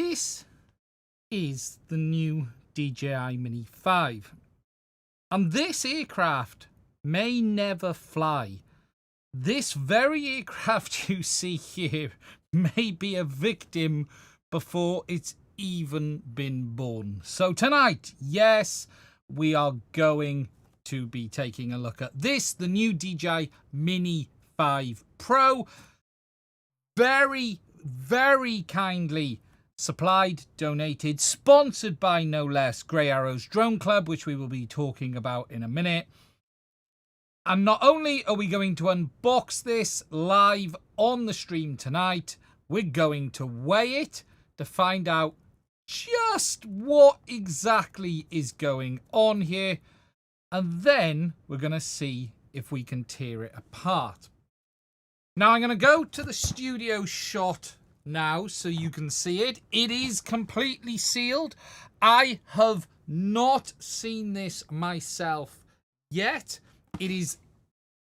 This is the new DJI Mini 5. And this aircraft may never fly. This very aircraft you see here may be a victim before it's even been born. So tonight, yes, we are going to be taking a look at this, the new DJI Mini 5 Pro. Very, very kindly supplied, donated, sponsored by no less Grey Arrows Drone Club, which we will be talking about in a minute. And not only are we going to unbox this live on the stream tonight, we're going to weigh it to find out just what exactly is going on here. And then we're going to see if we can tear it apart. Now I'm going to go to the studio shot now so you can see it. It is completely sealed. I have not seen this myself yet. It is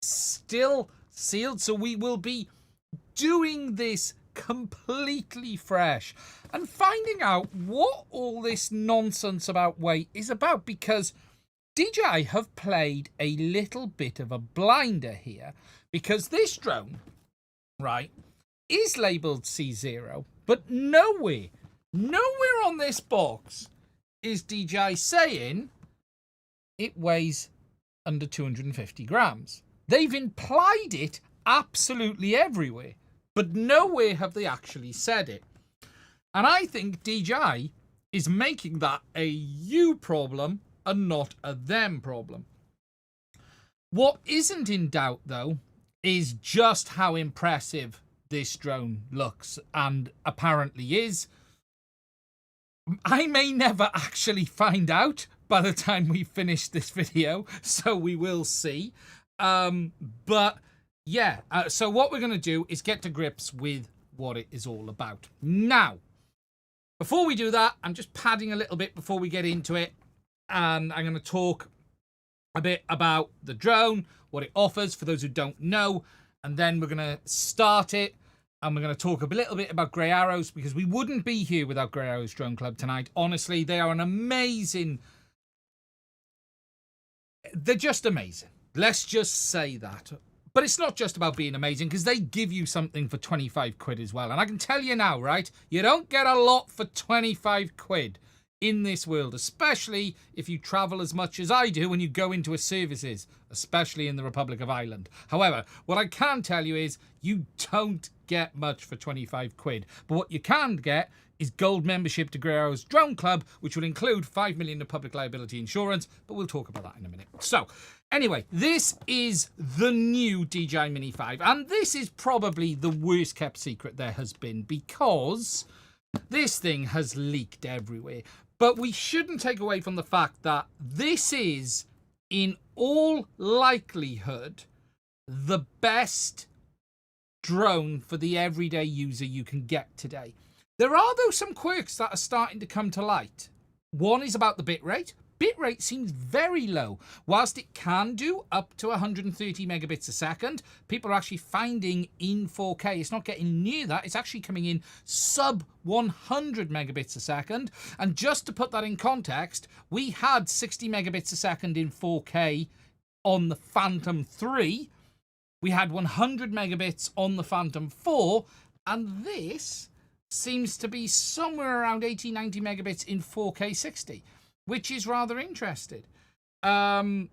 still sealed, so we will be doing this completely fresh and finding out what all this nonsense about weight is about, because DJI have played a little bit of a blinder here, because this drone, right, is labelled C0, but nowhere on this box is DJI saying it weighs under 250 grams. They've implied it absolutely everywhere, but nowhere have they actually said it. And I think DJI is making that a you problem and not a them problem. What isn't in doubt, though, is just how impressive this drone looks and apparently is. I may never actually find out by the time we finish this video, so we will see. But yeah, so what we're going to do is get to grips with what it is all about. Now, before we do that, I'm just padding a little bit before we get into it, and I'm going to talk a bit about the drone, what it offers for those who don't know, and then we're going to start it, and we're going to talk a little bit about Grey Arrows, because we wouldn't be here without Grey Arrows Drone Club tonight. Honestly, they are an amazing... They're just amazing. Let's just say that. But it's not just about being amazing, because they give you something for 25 quid as well. And I can tell you now, right, you don't get a lot for 25 quid in this world, especially if you travel as much as I do when you go into a services, especially in the Republic of Ireland. However, what I can tell you is you don't get much for 25 quid. But what you can get is gold membership to Grey Arrows Drone Club, which will include 5 million of public liability insurance, but we'll talk about that in a minute. So, anyway, this is the new DJI Mini 5, and this is probably the worst kept secret there has been, because this thing has leaked everywhere. But we shouldn't take away from the fact that this is, in all likelihood, the best drone for the everyday user you can get today. There are, though, some quirks that are starting to come to light. One is about the bitrate. Bitrate seems very low. Whilst it can do up to 130 megabits a second, people are actually finding in 4K, it's not getting near that. It's actually coming in sub 100 megabits a second. And just to put that in context, we had 60 megabits a second in 4K on the Phantom 3. We had 100 megabits on the Phantom 4. And this seems to be somewhere around 80-90 megabits in 4K 60, which is rather interesting. But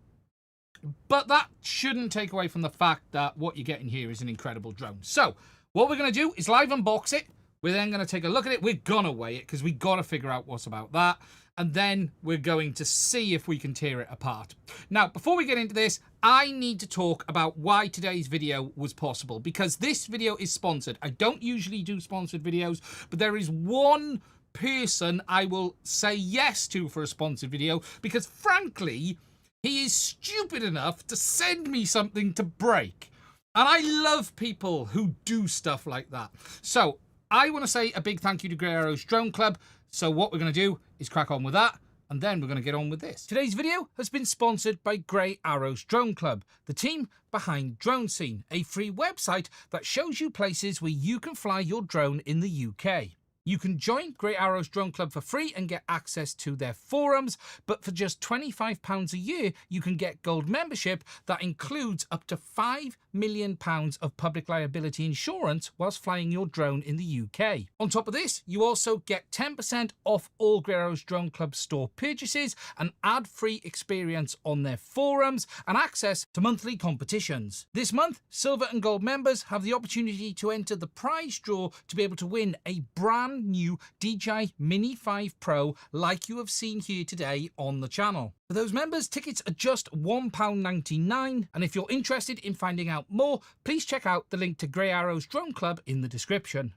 that shouldn't take away from the fact that what you're getting here is an incredible drone. So what we're going to do is live unbox it. We're then going to take a look at it. We're going to weigh it, because we've got to figure out what's about that. And then we're going to see if we can tear it apart. Now, before we get into this, I need to talk about why today's video was possible, because this video is sponsored. I don't usually do sponsored videos, but there is one person I will say yes to for a sponsored video, because frankly, he is stupid enough to send me something to break. And I love people who do stuff like that. So I want to say a big thank you to Grey Arrows Drone Club. So what we're going to do is crack on with that, and then we're going to get on with this. Today's video has been sponsored by Grey Arrows Drone Club, the team behind Drone Scene, a free website that shows you places where you can fly your drone in the UK. You can join Grey Arrow's Drone Club for free and get access to their forums, but for just £25 a year, you can get gold membership that includes up to £5 million of public liability insurance whilst flying your drone in the UK. On top of this, you also get 10% off all Grey Arrow's Drone Club store purchases, an ad-free experience on their forums, and access to monthly competitions. This month, silver and gold members have the opportunity to enter the prize draw to be able to win a brand new DJI Mini 5 Pro like you have seen here today on the channel. For those members, tickets are just £1.99, and if you're interested in finding out more, please check out the link to Grey Arrow's Drone Club in the description.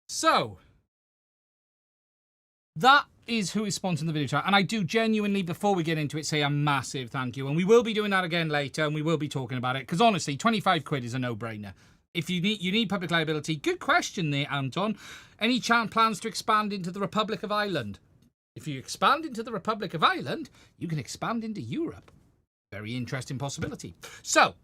So, that is who is sponsoring the video chat, and I do genuinely, before we get into it, say a massive thank you, and we will be doing that again later, and we will be talking about it, because honestly, 25 quid is a no-brainer. If you need public liability, good question there, Anton. Any plans to expand into the Republic of Ireland? If you expand into the Republic of Ireland, you can expand into Europe. Very interesting possibility. So,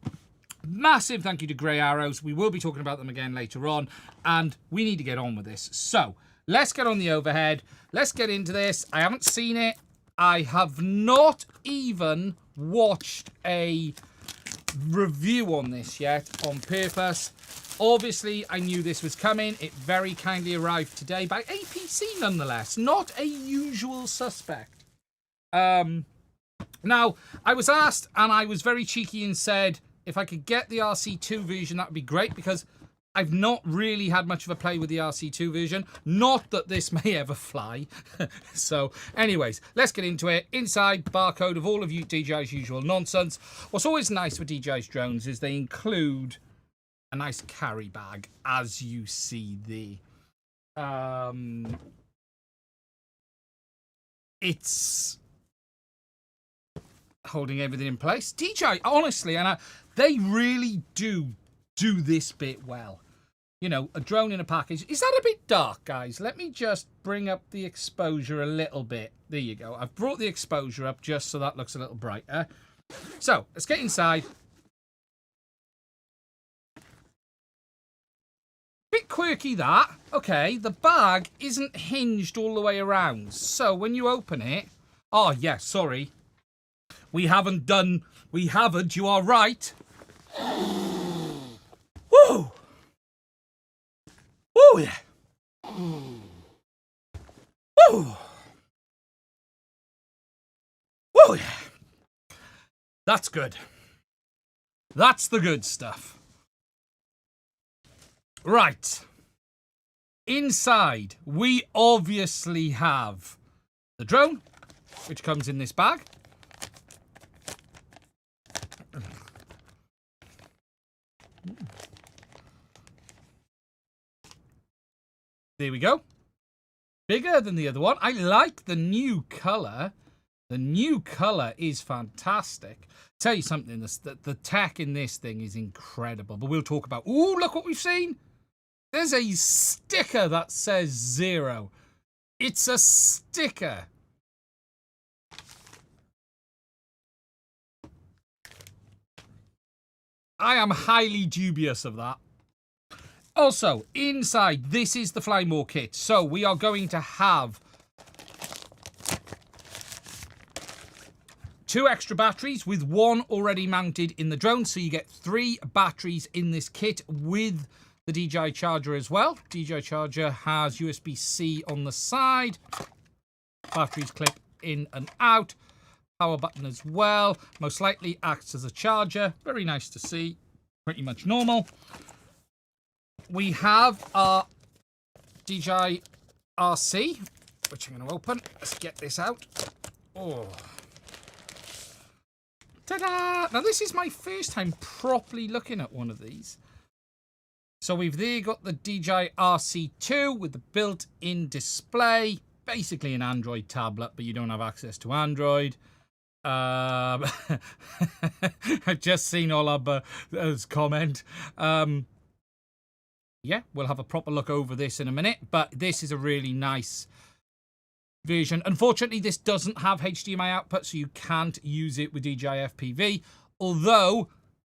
massive thank you to Grey Arrows. We will be talking about them again later on, and we need to get on with this. So, let's get on the overhead. Let's get into this. I haven't seen it. I have not even watched a review on this yet on purpose. Obviously, I knew this was coming. It very kindly arrived today by APC nonetheless. Not a usual suspect. Now, I was asked, and I was very cheeky and said, if I could get the RC2 version, that would be great, because I've not really had much of a play with the RC2 version. Not that this may ever fly. So, anyways, let's get into it. Inside, barcode of all of DJI's usual nonsense. What's always nice with DJI's drones is they include a nice carry bag, as you see there. It's holding everything in place. DJI, honestly, and they really do this bit well. You know, a drone in a package. Is that a bit dark, guys? Let me just bring up the exposure a little bit. There you go. I've brought the exposure up just so that looks a little brighter. So, let's get inside. Bit quirky, that. Okay, the bag isn't hinged all the way around. So, when you open it... Oh, yeah, sorry. We haven't, you are right. Woo! Woo, yeah. Woo! Woo, yeah. That's good. That's the good stuff. Right. Inside, we obviously have the drone, which comes in this bag. There we go. Bigger than the other one. I like the new colour. The new colour is fantastic. Tell you something, the tech in this thing is incredible. But we'll talk about... Ooh, look what we've seen. There's a sticker that says 0. It's a sticker. I am highly dubious of that. Also, inside, this is the Fly More kit. So we are going to have 2 extra batteries with 1 already mounted in the drone. So you get 3 batteries in this kit with the DJI charger as well. DJI charger has USB-C on the side. Batteries clip in and out. Power button as well. Most likely acts as a charger. Very nice to see. Pretty much normal. We have our DJI RC, which I'm going to open. Let's get this out. Oh. Ta-da! Now, this is my first time properly looking at one of these. So we've there got the DJI RC2 with the built-in display. Basically an Android tablet, but you don't have access to Android. I've just seen Olaba's comment. Yeah, we'll have a proper look over this in a minute, but this is a really nice version. Unfortunately, this doesn't have HDMI output, so you can't use it with DJI FPV. Although,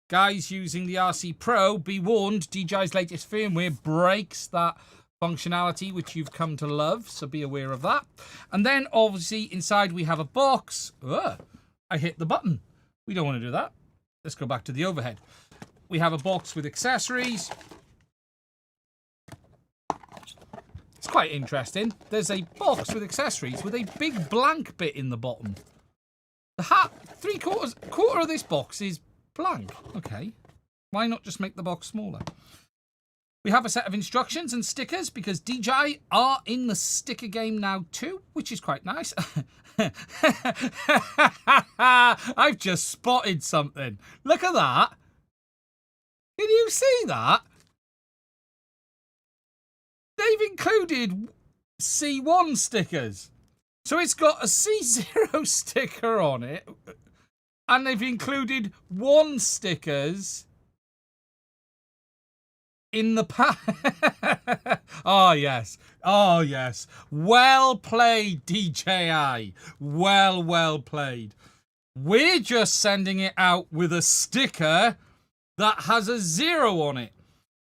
guys using the RC Pro, be warned, DJI's latest firmware breaks that functionality, which you've come to love, so be aware of that. And then, obviously, inside we have a box. I hit the button. We don't want to do that. Let's go back to the overhead. We have a box with accessories. It's quite interesting. There's a box with accessories with a big blank bit in the bottom. The hat, quarter of this box is blank. Okay. Why not just make the box smaller? We have a set of instructions and stickers because DJI are in the sticker game now too, which is quite nice. I've just spotted something. Look at that. Can you see that? They've included C1 stickers. So it's got a C0 sticker on it. And they've included 1 stickers in the pack. Oh, yes. Oh, yes. Well played, DJI. Well played. We're just sending it out with a sticker that has a 0 on it.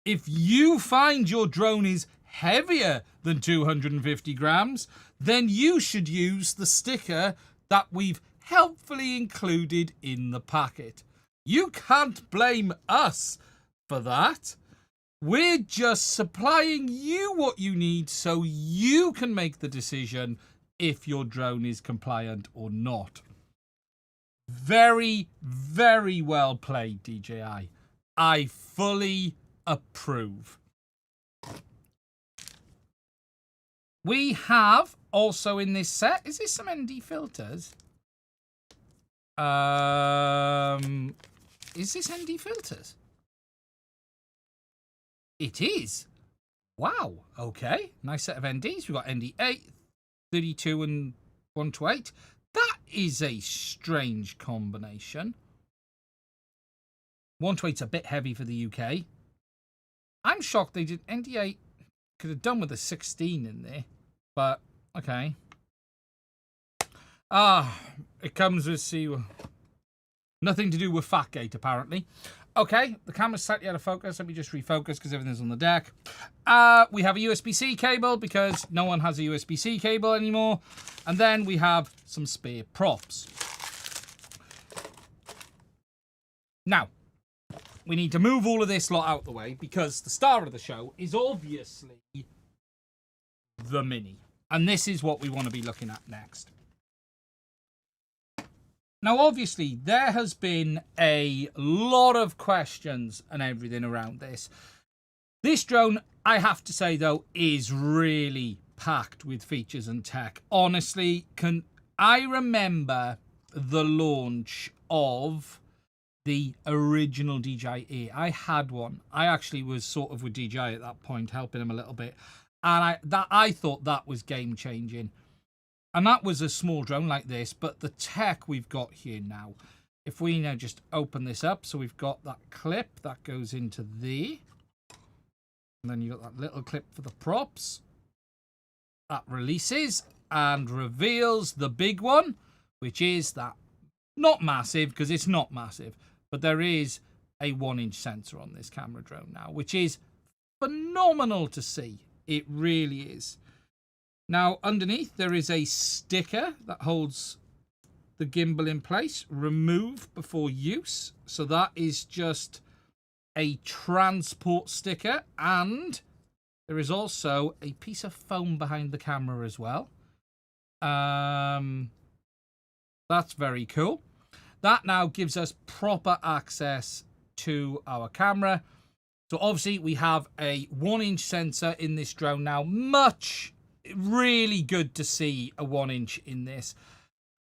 If you find your drone is heavier than 250 grams, then you should use the sticker that we've helpfully included in the packet. You can't blame us for that. We're just supplying you what you need so you can make the decision if your drone is compliant or not. Very well played, DJI. I fully approve. We have also in this set, is this some ND filters? Is this ND filters? It is. Wow. Okay. Nice set of NDs. We've got ND8, 32 and 128. That is a strange combination. 128's a bit heavy for the UK. I'm shocked they did. ND8 could have done with a 16 in there. But, okay. It comes with nothing to do with Fatgate, apparently. Okay, the camera's slightly out of focus. Let me just refocus because everything's on the deck. We have a USB-C cable because no one has a USB-C cable anymore. And then we have some spare props. Now, we need to move all of this lot out the way because the star of the show is obviously the Mini. And this is what we want to be looking at next. Now, obviously, there has been a lot of questions and everything around this. This drone, I have to say, though, is really packed with features and tech. Honestly, I remember the launch of the original DJI. I had one. I actually was sort of with DJI at that point, helping him a little bit. And I thought that was game-changing. And that was a small drone like this, but the tech we've got here now, if we now just open this up, so we've got that clip that goes into there. And then you've got that little clip for the props. That releases and reveals the big one, which is that, not massive, because it's not massive, but there is a 1-inch sensor on this camera drone now, which is phenomenal to see. It really is. Now, underneath, there is a sticker that holds the gimbal in place. Remove before use. So that is just a transport sticker. And there is also a piece of foam behind the camera as well. That's very cool. That now gives us proper access to our camera. So obviously, we have a 1-inch sensor in this drone now. Really good to see a 1-inch in this.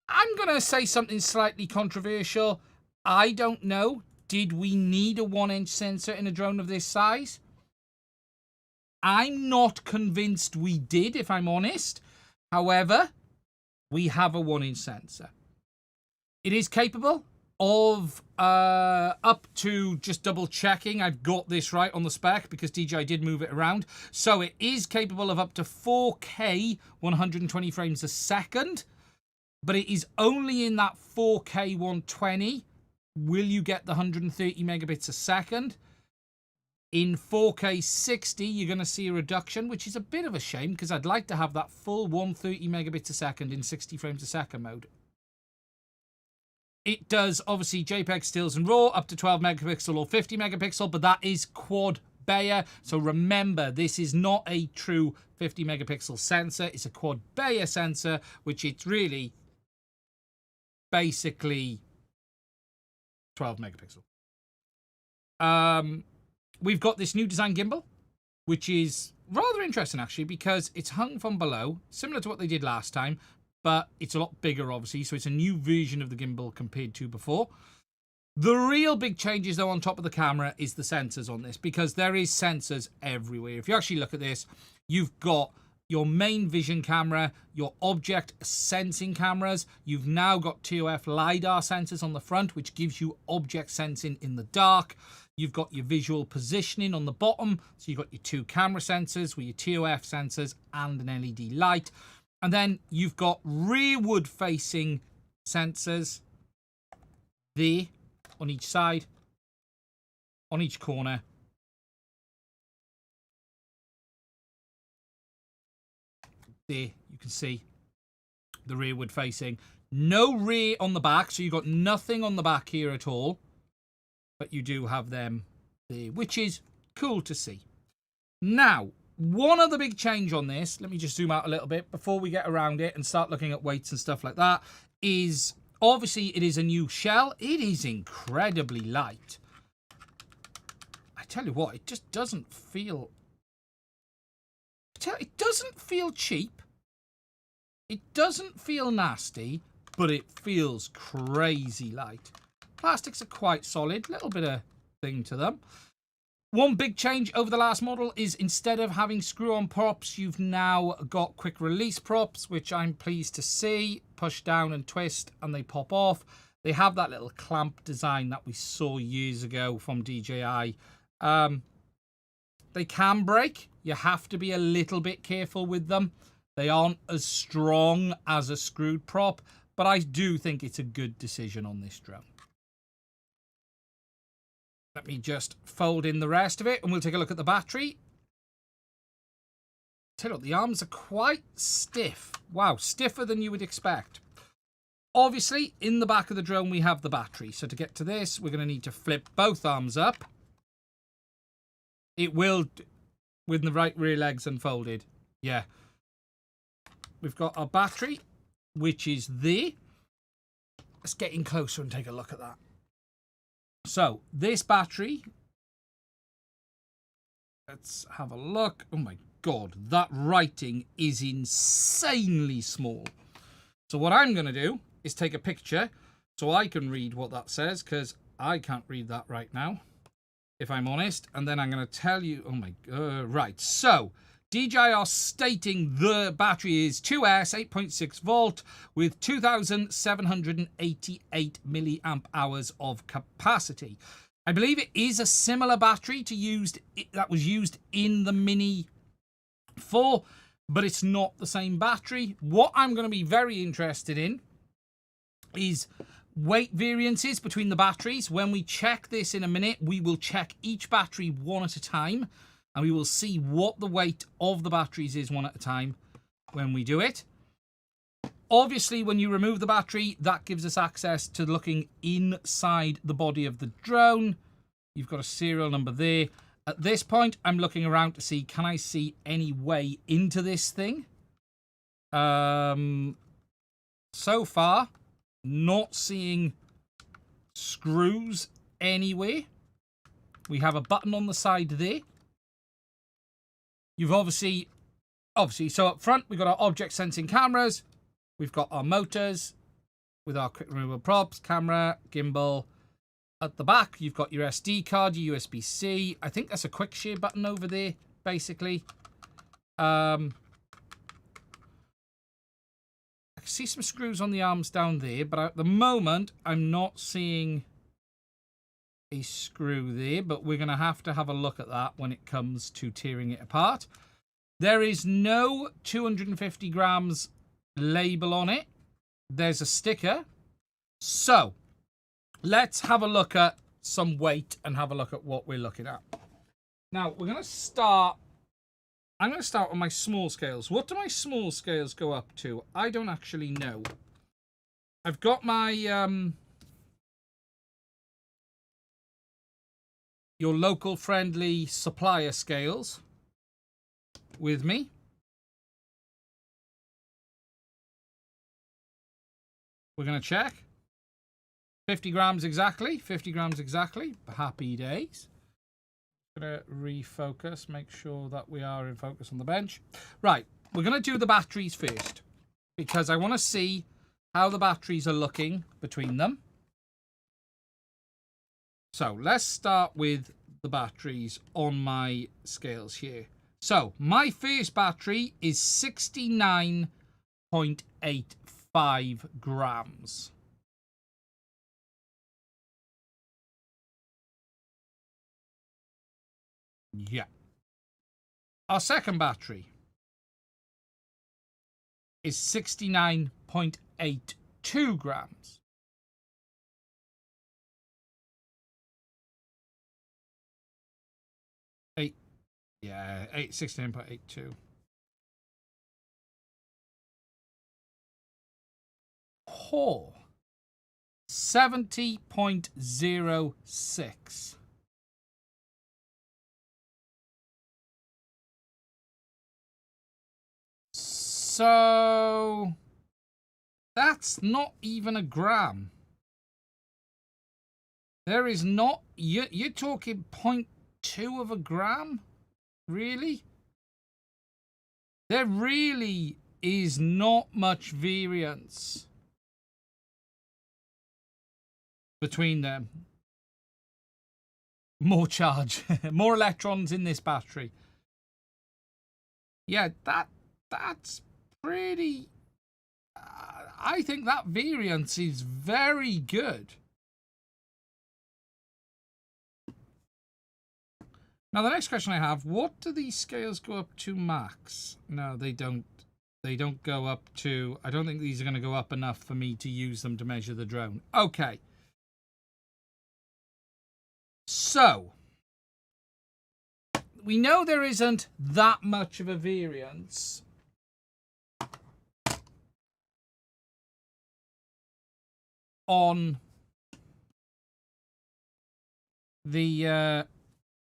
I'm going to say something slightly controversial. I don't know. Did we need a 1-inch sensor in a drone of this size? I'm not convinced we did, if I'm honest. However, we have a 1-inch sensor. It is capable of up to, just double checking, I've got this right on the spec because DJI did move it around. So it is capable of up to 4K 120 frames a second, but it is only in that 4K 120. Will you get the 130 megabits a second? In 4K 60, you're going to see a reduction, which is a bit of a shame because I'd like to have that full 130 megabits a second in 60 frames a second mode. It does, obviously, JPEG, stills, and RAW up to 12 megapixel or 50 megapixel, but that is quad Bayer. So remember, this is not a true 50 megapixel sensor. It's a quad Bayer sensor, which it's really basically 12 megapixel. We've got this new design gimbal, which is rather interesting, actually, because it's hung from below, similar to what they did last time, but it's a lot bigger, obviously, so it's a new version of the gimbal compared to before. The real big changes, though, on top of the camera is the sensors on this, because there is sensors everywhere. If you actually look at this, you've got your main vision camera, your object sensing cameras. You've now got TOF LiDAR sensors on the front, which gives you object sensing in the dark. You've got your visual positioning on the bottom. So you've got your 2 camera sensors with your TOF sensors and an LED light. And then you've got rearward facing sensors there on each side, on each corner. There you can see the rearward facing. No rear on the back, so you've got nothing on the back here at all. But you do have them there, which is cool to see. Now, one other big change on this, let me just zoom out a little bit before we get around it and start looking at weights and stuff like that, is obviously it is a new shell. It is incredibly light. I tell you what, it just doesn't feel... It doesn't feel cheap. It doesn't feel nasty, but it feels crazy light. Plastics are quite solid, little bit of thing to them. One big change over the last model is instead of having screw-on props, you've now got quick release props, which I'm pleased to see. Push down and twist and they pop off. They have that little clamp design that we saw years ago from DJI. They can break. You have to be a little bit careful with them. They aren't as strong as a screwed prop, but I do think it's a good decision on this drone. Let me just fold in the rest of it and we'll take a look at the battery. Tell you what, the arms are quite stiff. Wow, stiffer than you would expect. Obviously, in the back of the drone, we have the battery. So to get to this, we're going to need to flip both arms up. It will, with the right rear legs unfolded. Yeah. We've got our battery, which is there. Let's get in closer and take a look at that. So, this battery, let's have a look. Oh my God, that writing is insanely small. So what I'm going to do is take a picture so I can read what that says, because I can't read that right now, if I'm honest. And then I'm going to tell you, oh my God, right. So, DJI are stating the battery is 2S 8.6 volt with 2,788 milliamp hours of capacity. I believe it is a similar battery to that was used in the Mini 4, but it's not the same battery. What I'm going to be very interested in is weight variances between the batteries. When we check this in a minute, we will check each battery one at a time. And we will see what the weight of the batteries is one at a time when we do it. Obviously, when you remove the battery, that gives us access to looking inside the body of the drone. You've got a serial number there. At this point, I'm looking around to see, can I see any way into this thing? So far, not seeing screws anywhere. We have a button on the side there. You've obviously, so up front, we've got our object sensing cameras. We've got our motors with our quick removal props, camera, gimbal. At the back, you've got your SD card, your USB-C. I think that's a quick share button over there, basically. I can see some screws on the arms down there, but at the moment, I'm not seeing a screw there, but we're going to have a look at that when it comes to tearing it apart. There is no 250 grams label on it. There's a sticker. So let's have a look at some weight and have a look at what we're looking at. Now, we're going to start... I'm going to start with my small scales. What do my small scales go up to? I don't actually know. I've got my... your local friendly supplier scales with me. We're going to check. 50 grams exactly. 50 grams exactly. Happy days. Going to refocus. Make sure that we are in focus on the bench. Right. We're going to do the batteries first, because I want to see how the batteries are looking between them. So let's start with the batteries on my scales here. So my first battery is 69.85 grams. Yeah. Our second battery is 69.82 grams. Yeah, 16.82. Oh, 70.06. So that's not even a gram. There is not, you're talking 0.2 of a gram? Really? There really is not much variance between them. More charge, more electrons in this battery. Yeah, that's pretty... I think that variance is very good. Now, the next question I have, what do these scales go up to max? No, they don't. They don't go up to... I don't think these are going to go up enough for me to use them to measure the drone. Okay. So, we know there isn't that much of a variance on the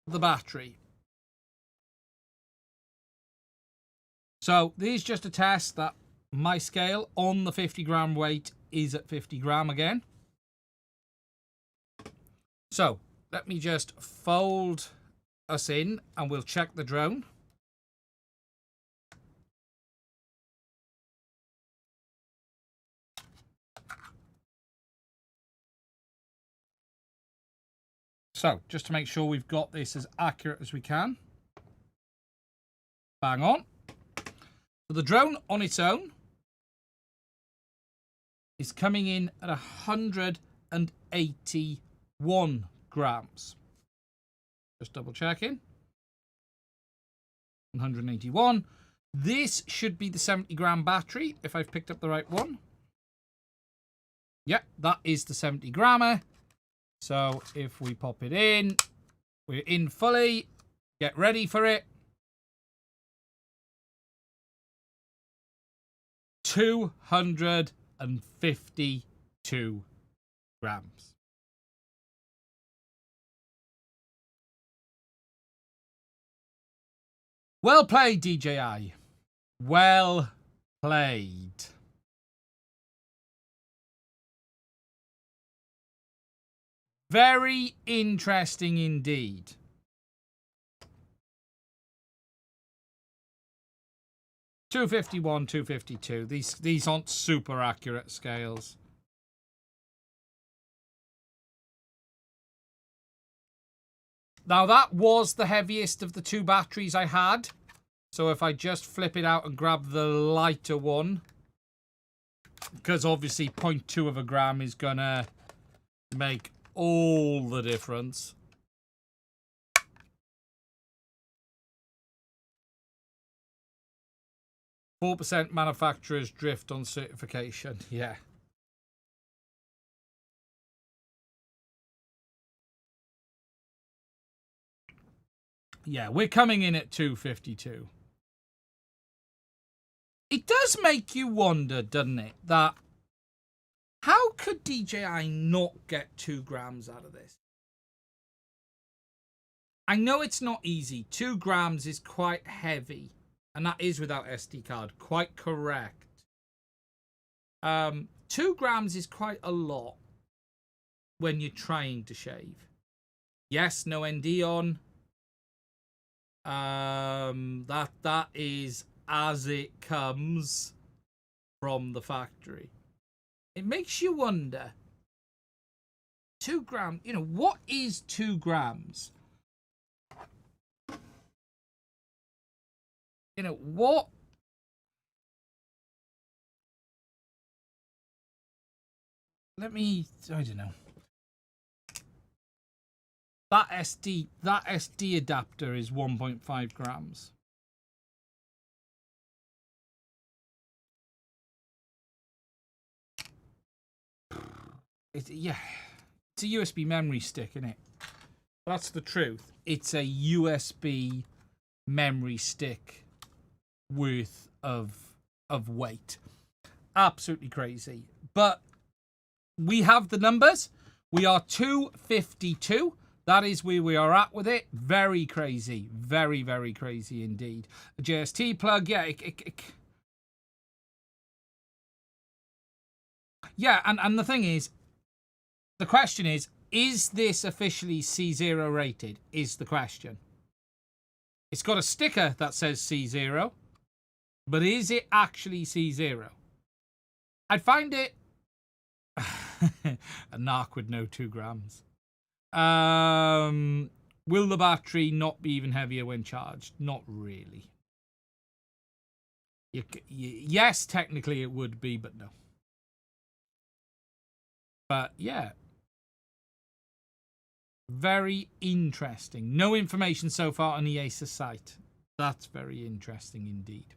battery. So this is just a test that my scale on the 50 gram weight is at 50 gram again. So let me just fold us in and we'll check the drone. So just to make sure we've got this as accurate as we can. Bang on. So the drone on its own is coming in at 181 grams. Just double checking. 181. This should be the 70 gram battery if I've picked up the right one. Yeah, that is the 70 grammer. So if we pop it in, we're in fully. Get ready for it. 252 grams. Well played, DJI. Well played. Very interesting indeed. $251, $252. These aren't super accurate scales. Now that was the heaviest of the two batteries I had. So if I just flip it out and grab the lighter one, because obviously 0.2 of a gram is gonna make all the difference. %4 manufacturers drift on certification. Yeah. Yeah, we're coming in at 252. It does make you wonder, doesn't it, that how could DJI not get 2 grams out of this? I know it's not easy. 2 grams is quite heavy, and that is without SD card. Quite correct. 2 grams is quite a lot when you're trying to shave. Yes, no ND on. That is as it comes from the factory. It makes you wonder. 2 grams, you know, what is 2 grams? You know, what? I don't know. That SD adapter is 1.5 grams. It's a USB memory stick, isn't it? That's the truth. It's a USB memory stick worth of weight. Absolutely crazy. But we have the numbers. We are 252. That is where we are at with it. Very crazy. Very, very crazy indeed. A JST plug. Yeah. Yeah, and the thing is, the question is this officially C0 rated? Is the question. It's got a sticker that says C0, but is it actually C0? I'd find it... a narc would know 2 grams. Will the battery not be even heavier when charged? Not really. Yes, technically it would be, but no. But yeah. Very interesting. No information so far on the Acer site. That's very interesting indeed.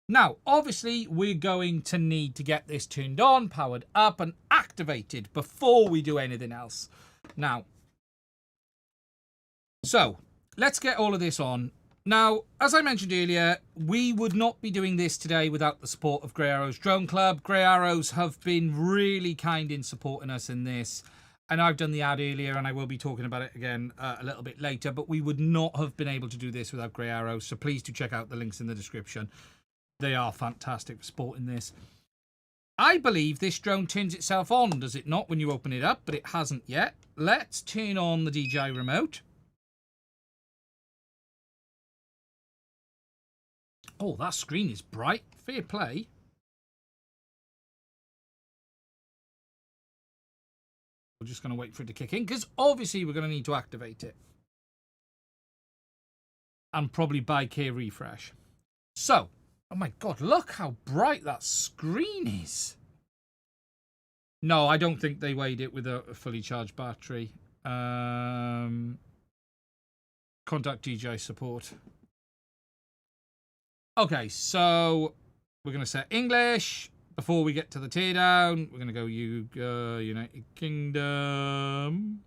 Now, obviously, we're going to need to get this turned on, powered up, and activated before we do anything else. Now, so let's get all of this on. Now, as I mentioned earlier, we would not be doing this today without the support of Grey Arrows Drone Club. Grey Arrows have been really kind in supporting us in this. And I've done the ad earlier, and I will be talking about it again a little bit later. But we would not have been able to do this without Grey Arrows. So please do check out the links in the description. They are fantastic for supporting this. I believe this drone turns itself on, does it not, when you open it up? But it hasn't yet. Let's turn on the DJI remote. Oh, that screen is bright. Fair play. We're just going to wait for it to kick in, because obviously we're going to need to activate it. And probably buy key refresh. So, oh my god, look how bright that screen is. No, I don't think they weighed it with a fully charged battery. Contact DJI support. Okay, so we're going to set English. Before we get to the teardown, we're going to go United Kingdom.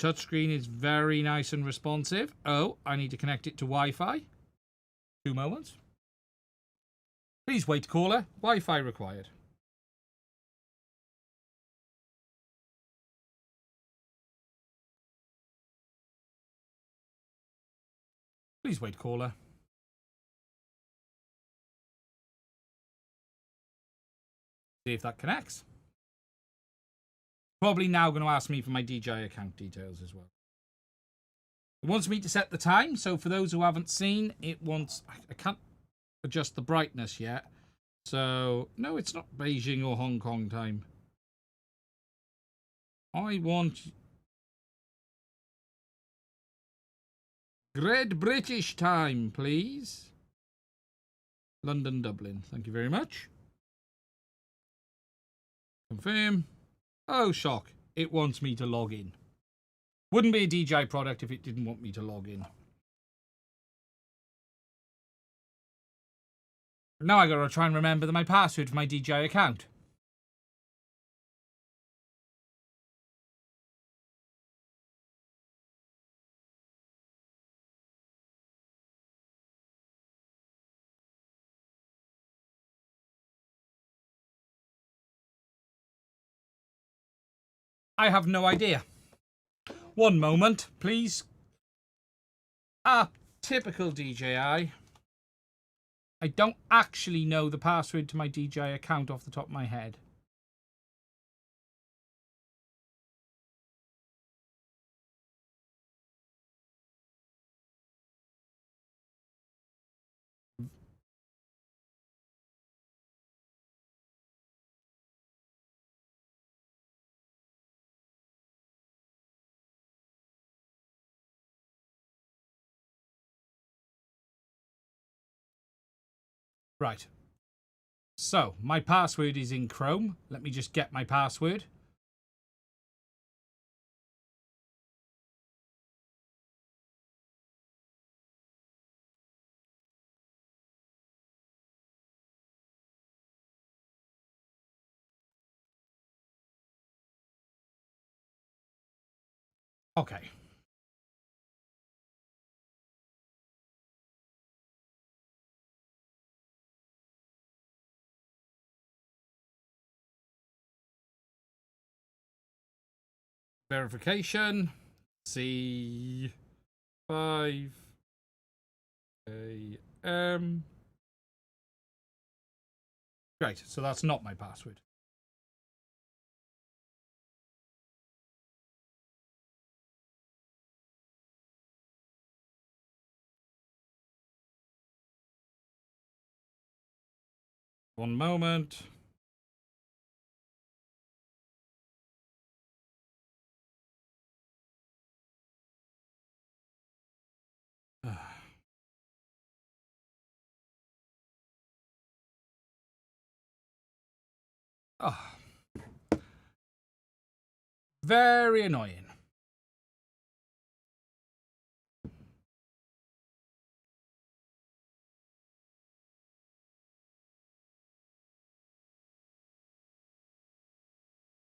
Touchscreen is very nice and responsive. Oh, I need to connect it to Wi-Fi. 2 moments. Please wait, caller. Wi-Fi required. Please wait, caller. See if that connects. Probably now going to ask me for my DJI account details as well. It wants me to set the time. So for those who haven't seen, it wants... I can't adjust the brightness yet. So, no, it's not Beijing or Hong Kong time. I want... Great British time, please. London, Dublin. Thank you very much. Confirm. Oh, shock. It wants me to log in. Wouldn't be a DJI product if it didn't want me to log in. Now I gotta try and remember my password for my DJI account. I have no idea. One moment, please. Typical DJI. I don't actually know the password to my DJI account off the top of my head. Right. So, my password is in Chrome. Let me just get my password. Okay. Verification. C5AM. Great, so that's not my password. One moment. Oh. Very annoying.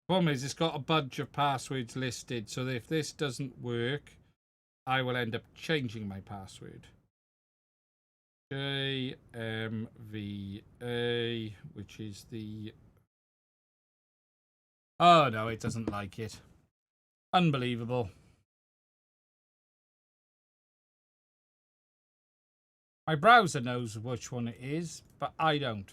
Problem is, it's got a bunch of passwords listed, so if this doesn't work, I will end up changing my password. JMVA, which is the... Oh no, it doesn't like it. Unbelievable. My browser knows which one it is, but I don't.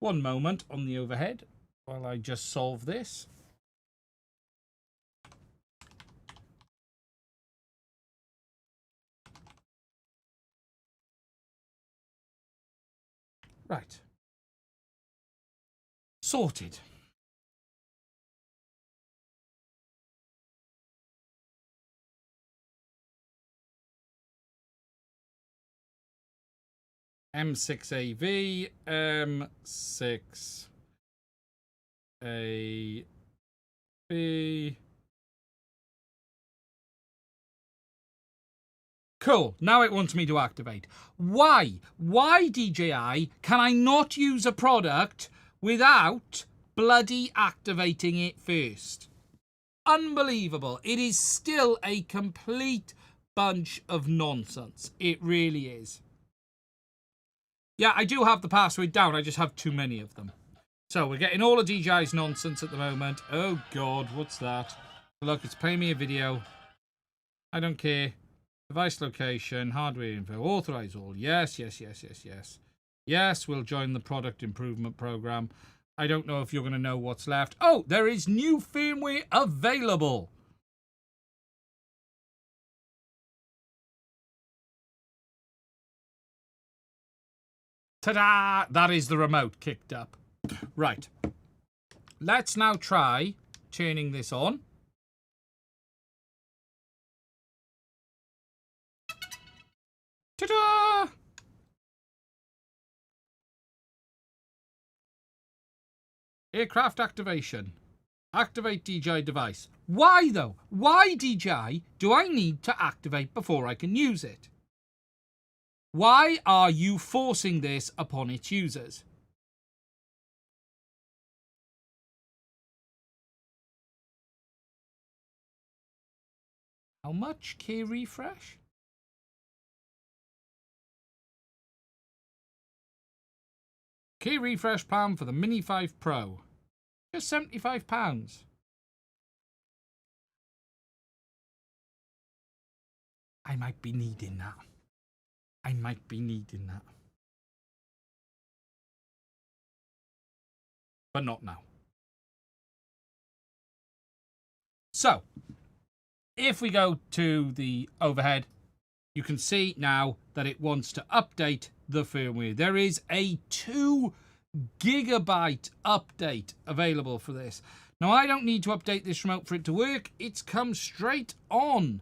One moment on the overhead while I just solve this. Right. Sorted. M6AV, M6AB. Cool. Now it wants me to activate. Why? Why, DJI, can I not use a product without bloody activating it first? Unbelievable. It is still a complete bunch of nonsense. It really is. Yeah, I do have the password down. I just have too many of them. So we're getting all of DJI's nonsense at the moment. Oh, God, what's that? Look, it's playing me a video. I don't care. Device location, hardware info, authorize all. Yes, yes, yes, yes, yes. Yes, we'll join the product improvement program. I don't know if you're going to know what's left. Oh, there is new firmware available. Ta-da! That is the remote kicked up. Right. Let's now try turning this on. Ta-da! Aircraft activation. Activate DJI device. Why, though? Why, DJI, do I need to activate before I can use it? Why are you forcing this upon its users? How much? Key refresh? Key refresh plan for the Mini 5 Pro. Just £75. I might be needing that. I might be needing that. But not now. So, if we go to the overhead, you can see now that it wants to update the firmware. There is a 2 gigabyte update available for this. Now, I don't need to update this remote for it to work. It's come straight on.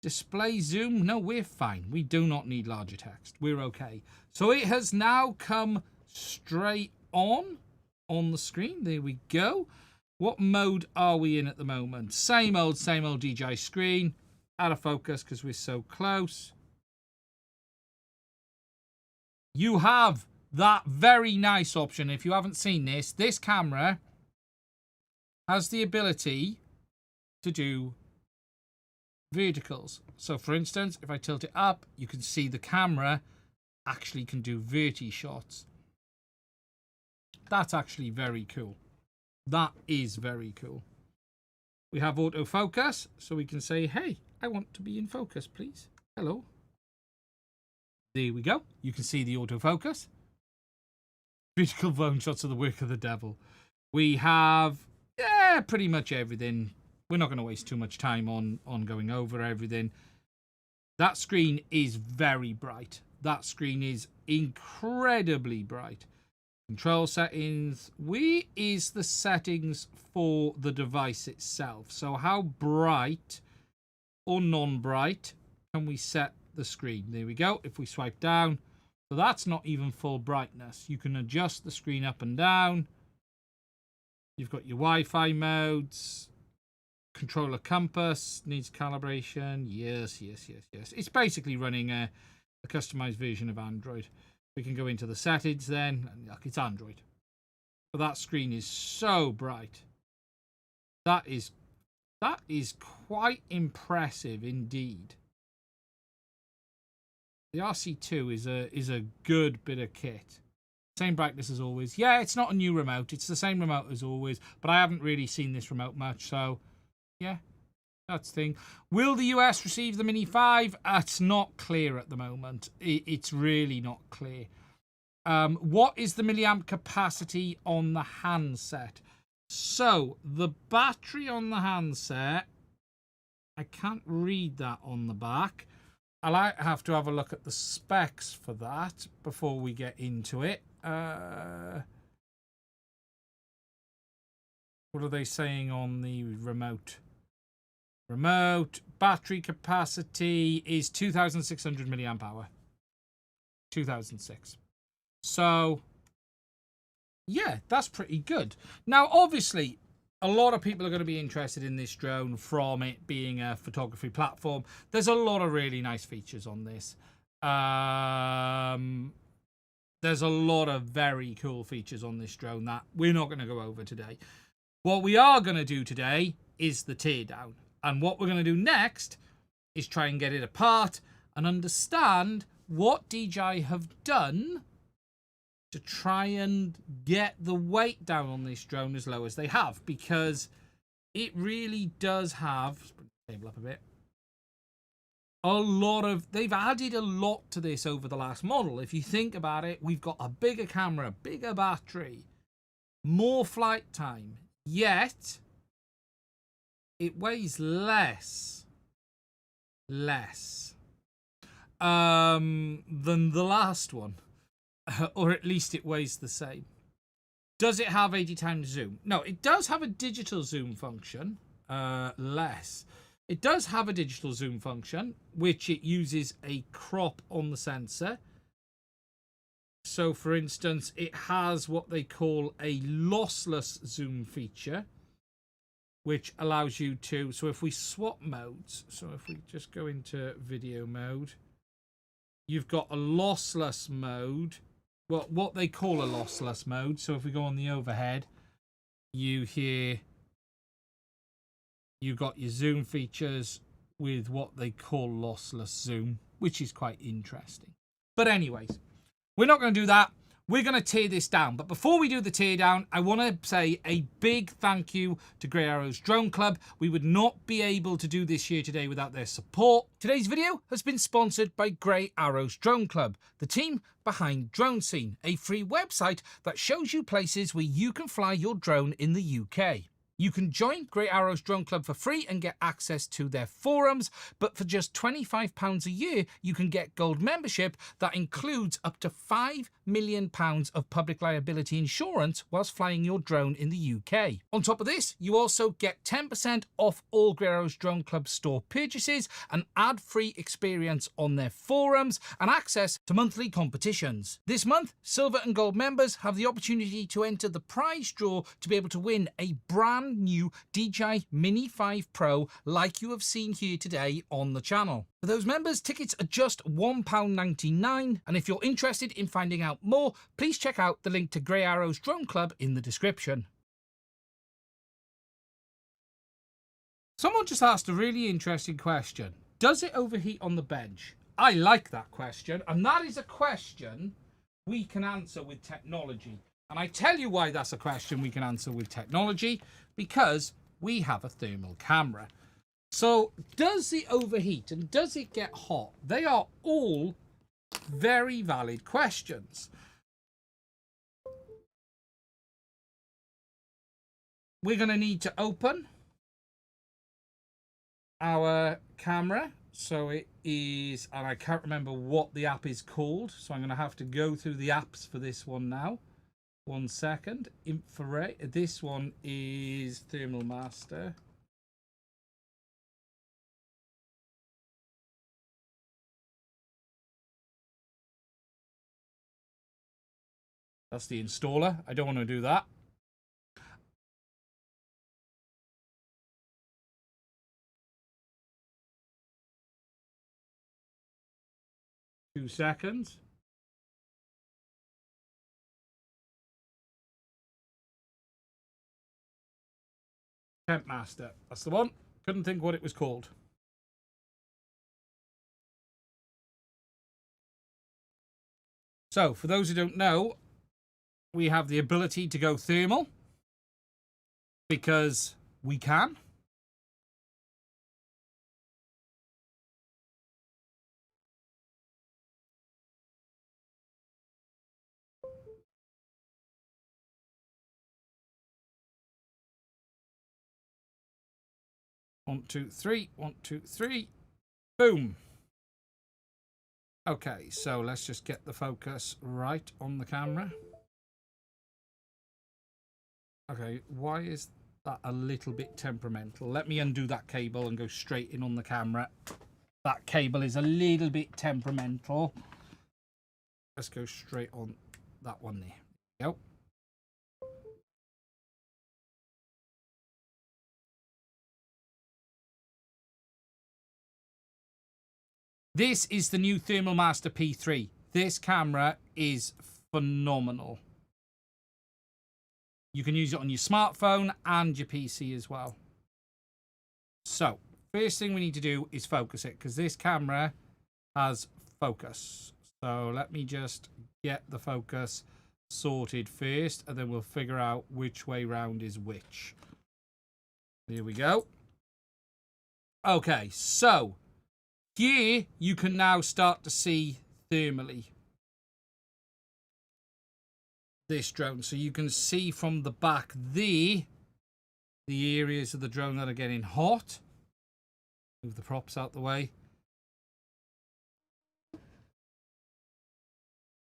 Display zoom. No, we're fine. We do not need larger text. We're okay. So it has now come straight on the screen. There we go. What mode are we in at the moment? Same old DJI screen. Out of focus because we're so close. You have that very nice option. If you haven't seen this, this camera has the ability to do verticals. So for instance, if I tilt it up, you can see the camera actually can do verti shots. That's actually very cool. That is very cool. We have autofocus, so we can say, hey, I want to be in focus, please. Hello. There we go. You can see the autofocus. Vertical phone shots are the work of the devil. We have, pretty much everything. We're not going to waste too much time on going over everything. That screen is very bright. That screen is incredibly bright. Control settings. Where is the settings for the device itself? So how bright or non-bright can we set the screen? There we go. If we swipe down, so that's not even full brightness. You can adjust the screen up and down. You've got your Wi-Fi modes. Controller compass needs calibration. Yes. It's basically running a customized version of Android. We can go into the settings then. Look, it's Android. But that screen is so bright. That is quite impressive indeed. The RC2 is a good bit of kit. Same brightness as always. Yeah, it's not a new remote. It's the same remote as always. But I haven't really seen this remote much. So, yeah, that's the thing. Will the US receive the Mini 5? It's not clear at the moment. It's really not clear. What is the milliamp capacity on the handset? So, the battery on the handset, I can't read that on the back. I'll have to have a look at the specs for that before we get into it. What are they saying on the remote? Remote battery capacity is 2,600 milliamp hour. 2006. So, yeah, that's pretty good. Now, obviously, a lot of people are going to be interested in this drone from it being a photography platform. There's a lot of really nice features on this. There's a lot of very cool features on this drone that we're not going to go over today. What we are going to do today is the teardown. And what we're going to do next is try and get it apart and understand what DJI have done to try and get the weight down on this drone as low as they have, because it really does have, let's bring the table up a bit, they've added a lot to this over the last model. If you think about it, we've got a bigger camera, bigger battery, more flight time, yet it weighs less than the last one. Or at least it weighs the same. Does it have 80 times zoom? No, it does have a digital zoom function. Less. It does have a digital zoom function, which it uses a crop on the sensor. So, for instance, it has what they call a lossless zoom feature, which allows you to... So if we swap modes, so if we just go into video mode, you've got a lossless mode. Well, what they call a lossless mode. So if we go on the overhead, you've got your zoom features with what they call lossless zoom, which is quite interesting. But anyways, we're not going to do that. we're going to tear this down. But before we do the teardown, I want to say a big thank you to Grey Arrows Drone Club. We would not be able to do this here today without their support. Today's video has been sponsored by Grey Arrows Drone Club, the team behind Drone Scene, a free website that shows you places where you can fly your drone in the UK. You can join Grey Arrows Drone Club for free and get access to their forums, but for just £25 a year, you can get gold membership that includes up to £5 million of public liability insurance whilst flying your drone in the UK. On top of this, you also get 10% off all Grey Arrows Drone Club store purchases, an ad-free experience on their forums, and access to monthly competitions. This month, silver and gold members have the opportunity to enter the prize draw to be able to win a brand new DJI Mini 5 Pro like you have seen here today on the channel. For those members, tickets are just £1.99, and if you're interested in finding out more, please check out the link to Grey Arrows Drone Club in the description. Someone just asked a really interesting question. Does it overheat on the bench? I like that question, and that is a question we can answer with technology. And I tell you why that's a question we can answer with technology, because we have a thermal camera. So does it overheat and does it get hot? They are all very valid questions. We're going to need to open our camera. So it is, and I can't remember what the app is called, so I'm going to have to go through the apps for this one now. 1 second. Infrared. This one is Thermal Master. That's the installer. I don't want to do that. Two seconds. Temp Master. That's the one. Couldn't think what it was called. So, for those who don't know, we have the ability to go thermal because we can. One, two, three. 1, 2, 3. Boom. Okay, so let's just get the focus right on the camera. Okay, why is that a little bit temperamental? Let me undo that cable and go straight in on the camera. That cable is a little bit temperamental. Let's go straight on that one there. There we go. This is the new Thermal Master P3. This camera is phenomenal. You can use it on your smartphone and your PC as well. So, first thing we need to do is focus it, because this camera has focus. So let me just get the focus sorted first, and then we'll figure out which way round is which. Here we go. Okay, so here you can now start to see thermally this drone. So you can see from the back there the areas of the drone that are getting hot. Move the props out the way.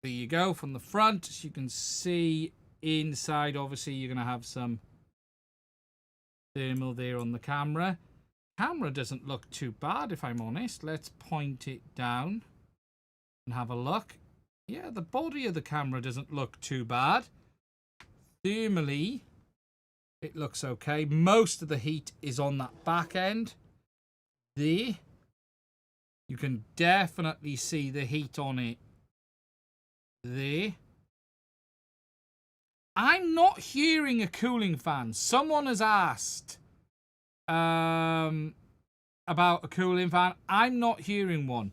There you go, from the front. As you can see inside, obviously you're going to have some thermal there on the camera. Camera doesn't look too bad, if I'm honest. Let's point it down and have a look. Yeah, the body of the camera doesn't look too bad. Thermally, it looks okay. Most of the heat is on that back end. There. You can definitely see the heat on it there. I'm not hearing a cooling fan. Someone has asked about a cooling fan. I'm not hearing one.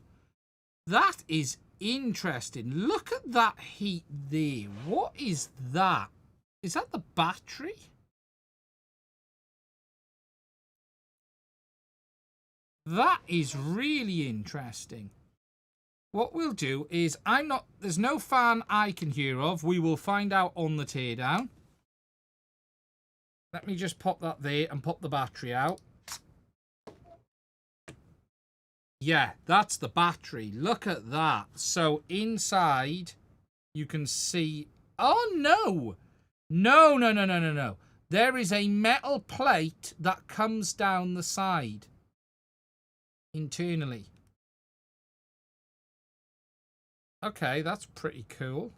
That is interesting. Look at that heat there. What is that? Is that the battery? That is really interesting. What we'll do is, there's no fan I can hear of. We will find out on the teardown. Let me just pop that there and pop the battery out. Yeah, that's the battery. Look at that. So inside, you can see... Oh, no. No. There is a metal plate that comes down the side. Internally. Okay, that's pretty cool.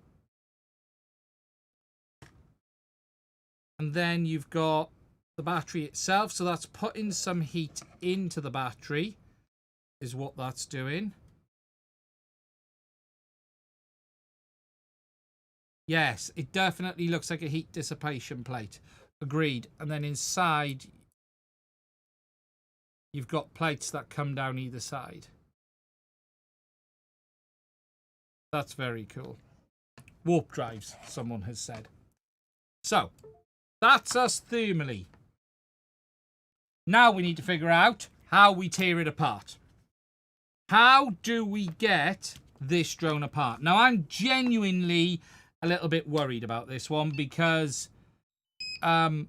And then you've got the battery itself. So that's putting some heat into the battery, is what that's doing. Yes, it definitely looks like a heat dissipation plate. Agreed. And then inside, you've got plates that come down either side. That's very cool. Warp drives, someone has said. So, that's us thermally. Now we need to figure out how we tear it apart. How do we get this drone apart? Now, I'm genuinely a little bit worried about this one because I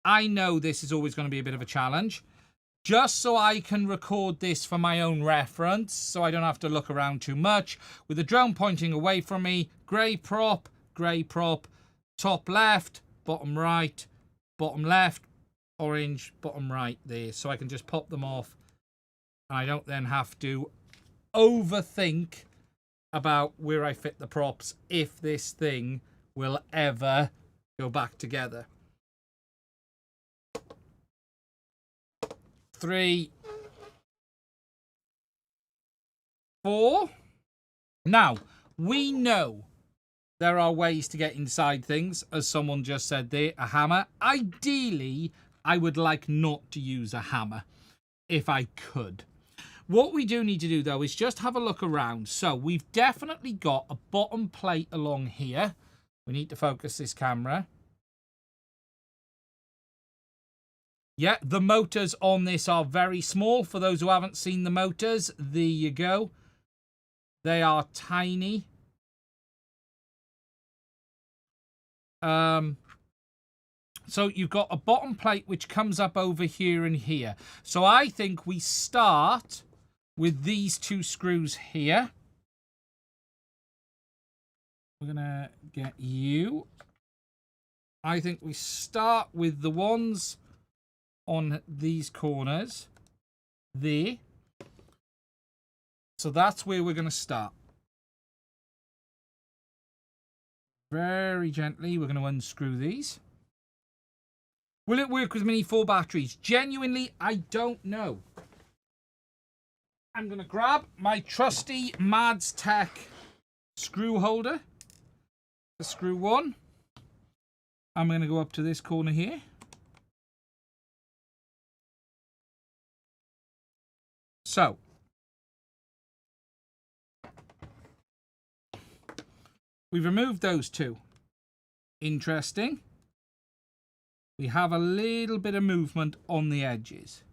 know this is always going to be a bit of a challenge. Just so I can record this for my own reference, so I don't have to look around too much. With the drone pointing away from me, grey prop, top left, bottom right, bottom left, orange, bottom right there. So I can just pop them off. And I don't then have to overthink about where I fit the props if this thing will ever go back together. 3, 4. Now, we know there are ways to get inside things, as someone just said there, a hammer. Ideally, I would like not to use a hammer, if I could. What we do need to do, though, is just have a look around. So, we've definitely got a bottom plate along here. We need to focus this camera. Yeah, the motors on this are very small. For those who haven't seen the motors, there you go. They are tiny. So you've got a bottom plate which comes up over here and here. So I think we start with these 2 screws here. We're going to get you. I think we start with the ones on these corners there. So that's where we're going to start. Very gently, we're going to unscrew these. Will it work with Mini 4 batteries? Genuinely, I don't know. I'm going to grab my trusty Mads Tech screw holder. The screw 1. I'm going to go up to this corner here. So, we've removed those 2. Interesting. We have a little bit of movement on the edges.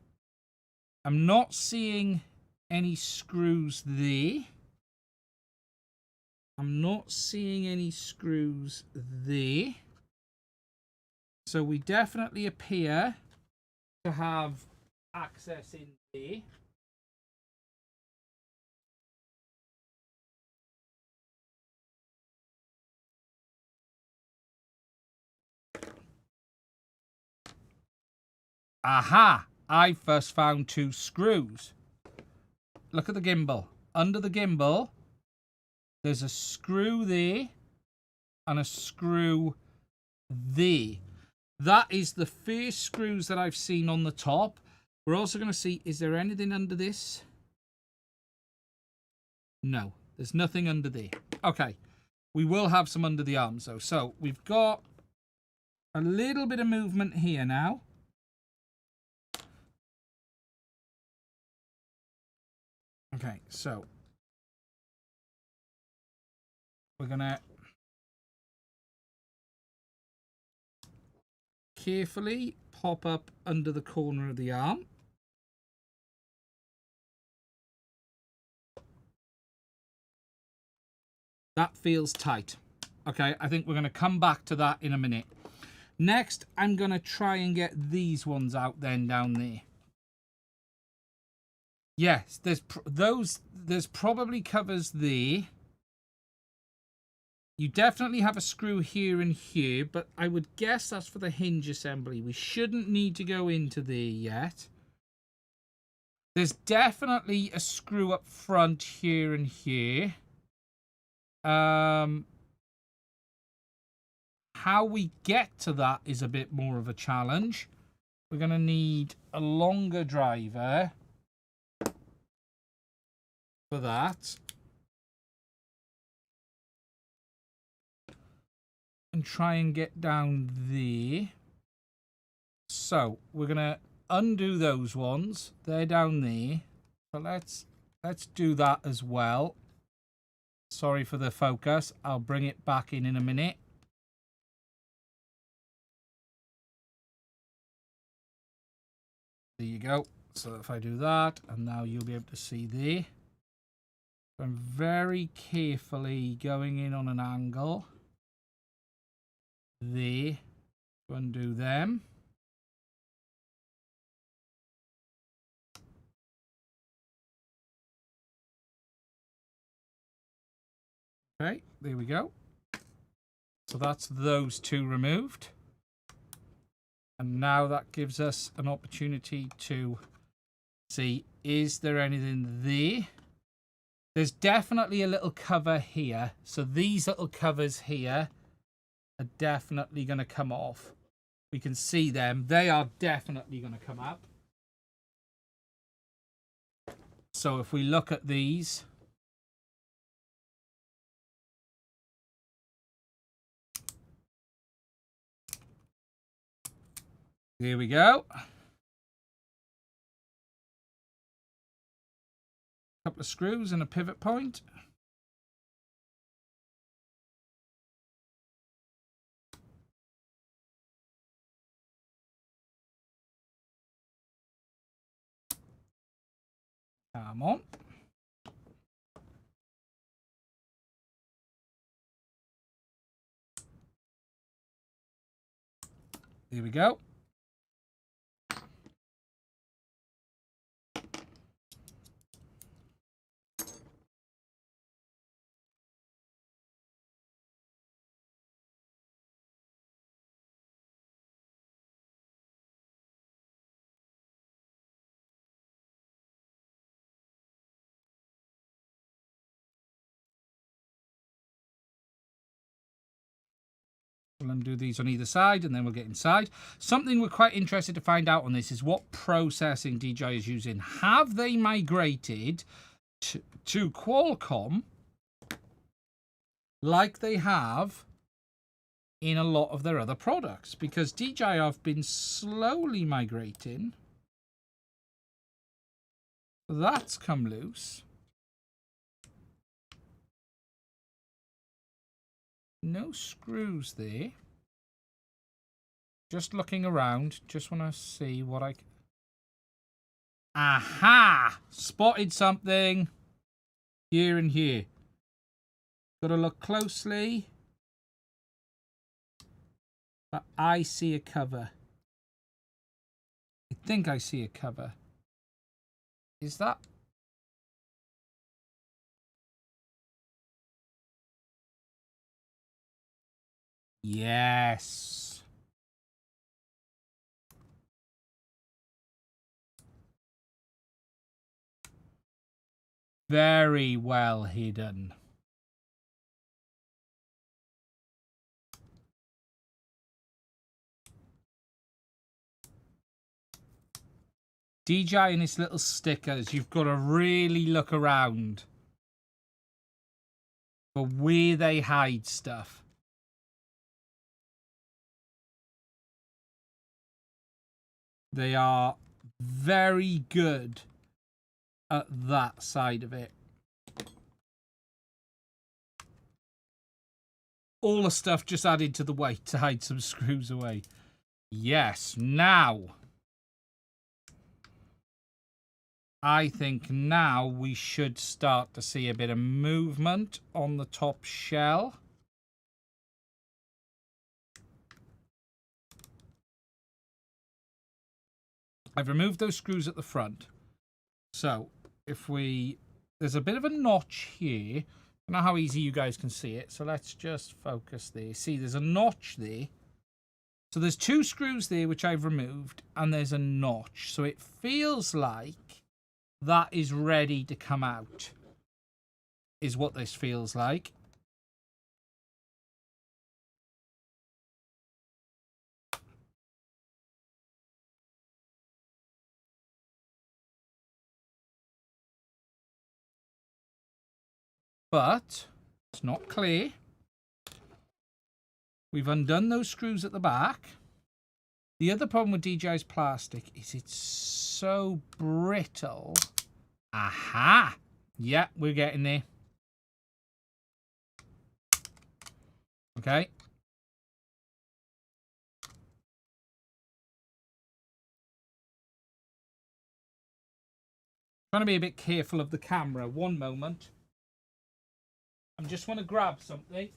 I'm not seeing any screws there. I'm not seeing any screws there. So we definitely appear to have access in there. Aha! I first found 2 screws. Look at the gimbal. Under the gimbal, there's a screw there and a screw there. That is the first screws that I've seen on the top. We're also going to see, is there anything under this? No, there's nothing under there. Okay, we will have some under the arms though. So we've got a little bit of movement here now. Okay, so we're going to carefully pop up under the corner of the arm. That feels tight. Okay, I think we're going to come back to that in a minute. Next, I'm going to try and get these ones out then down there. Yes, there's probably covers there. You definitely have a screw here and here, but I would guess that's for the hinge assembly. We shouldn't need to go into there yet. There's definitely a screw up front here and here. How we get to that is a bit more of a challenge. We're going to need a longer driver for that. And try and get down there. So we're going to undo those ones. They're down there. So let's do that as well. Sorry for the focus. I'll bring it back in a minute. There you go. So if I do that, and now you'll be able to see there. I'm very carefully going in on an angle. There. Undo them. Okay, there we go. So that's those two removed. And now that gives us an opportunity to see, is there anything there? There's definitely a little cover here. So these little covers here are definitely going to come off. We can see them. They are definitely going to come up. So if we look at these, there we go. Couple of screws and a pivot point. Come on. There we go. We'll undo these on either side and then we'll get inside. Something we're quite interested to find out on this is what processing DJI is using. Have they migrated to Qualcomm like they have in a lot of their other products? Because DJI have been slowly migrating. That's come loose. No screws there. Just looking around. Just want to see what I can... Aha! Spotted something. Here and here. Got to look closely. But I see a cover. I think I see a cover. Is that... Yes. Very well hidden. DJI and its little stickers, you've got to really look around for where they hide stuff. They are very good at that side of it. all the stuff just added to the weight to hide some screws away. Yes, now. I think now we should start to see a bit of movement on the top shell. I've removed those screws at the front. So if there's a bit of a notch here. I don't know how easy you guys can see it. So let's just focus there. See, there's a notch there. So there's 2 screws there, which I've removed, and there's a notch. So it feels like that is ready to come out, is what this feels like. But it's not clear. We've undone those screws at the back. The other problem with DJI's plastic is it's so brittle. Aha! Yeah, we're getting there. Okay. Trying to be a bit careful of the camera. One moment. I just want to grab something.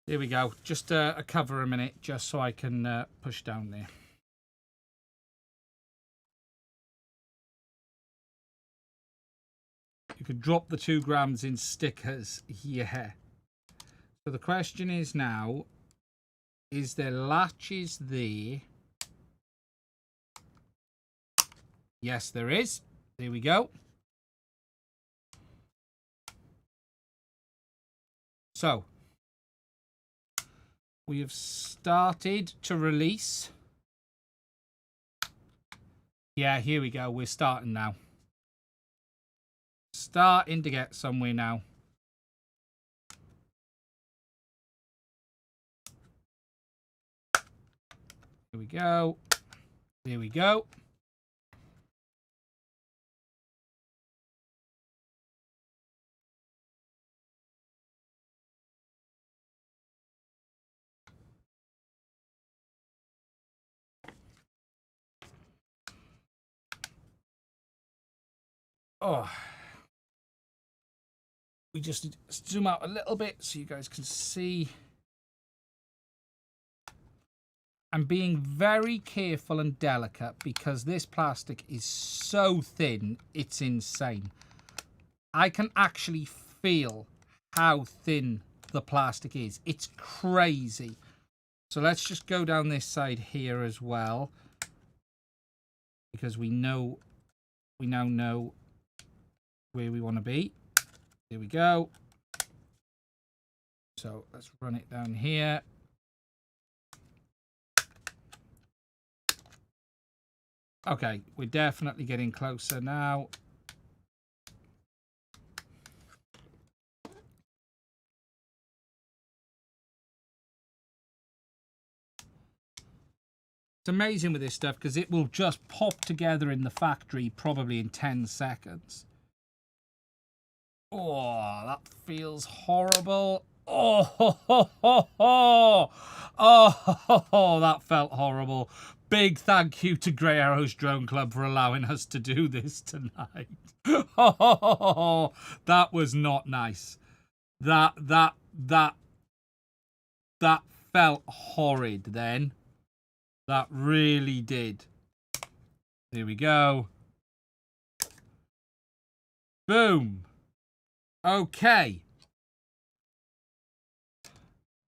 There we go. Just a cover a minute, just so I can push down there. You could drop the 2 grams in stickers. Yeah. So the question is now, is there latches there? Yes, there is. There we go. So we have started to release. Yeah, here we go. We're starting now. Starting to get somewhere now. Here we go. There we go. Oh, we just need to zoom out a little bit so you guys can see. I'm being very careful and delicate because this plastic is so thin, it's insane. I can actually feel how thin the plastic is. It's crazy. So let's just go down this side here as well, because we now know where we want to be. There we go. So let's run it down here. Okay, we're definitely getting closer now. It's amazing with this stuff because it will just pop together in the factory probably in 10 seconds. Oh, that feels horrible. Oh, ho, ho, ho, ho. Oh, that felt horrible. Big thank you to Grey Arrows Drone Club for allowing us to do this tonight. Oh, that was not nice. That felt horrid then. That really did. There we go. Boom. Okay.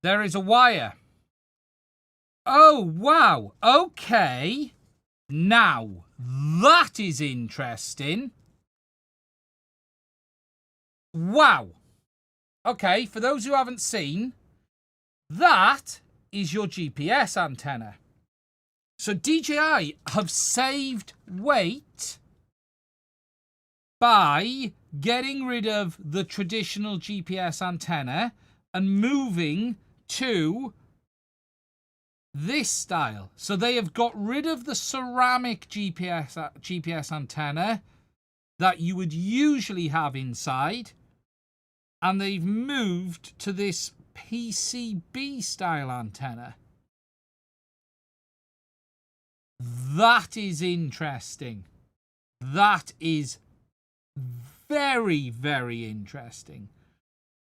There is a wire. Oh, wow. Okay. Now, that is interesting. Wow. Okay, for those who haven't seen, that is your GPS antenna. So DJI have saved weight by getting rid of the traditional GPS antenna and moving to this style. So they have got rid of the ceramic GPS antenna that you would usually have inside, and they've moved to this PCB style antenna. That is interesting. That is very, very interesting,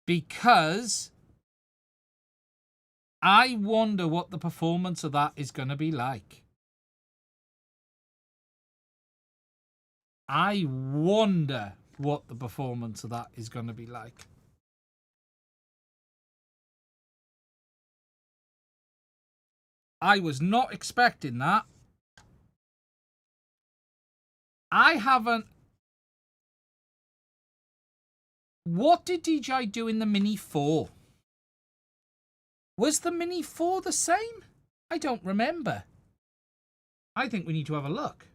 because I wonder what the performance of that is going to be like. I wonder what the performance of that is going to be like. I was not expecting that. I haven't... What did DJI do in the Mini 4? Was the Mini 4 the same? I don't remember. I think we need to have a look.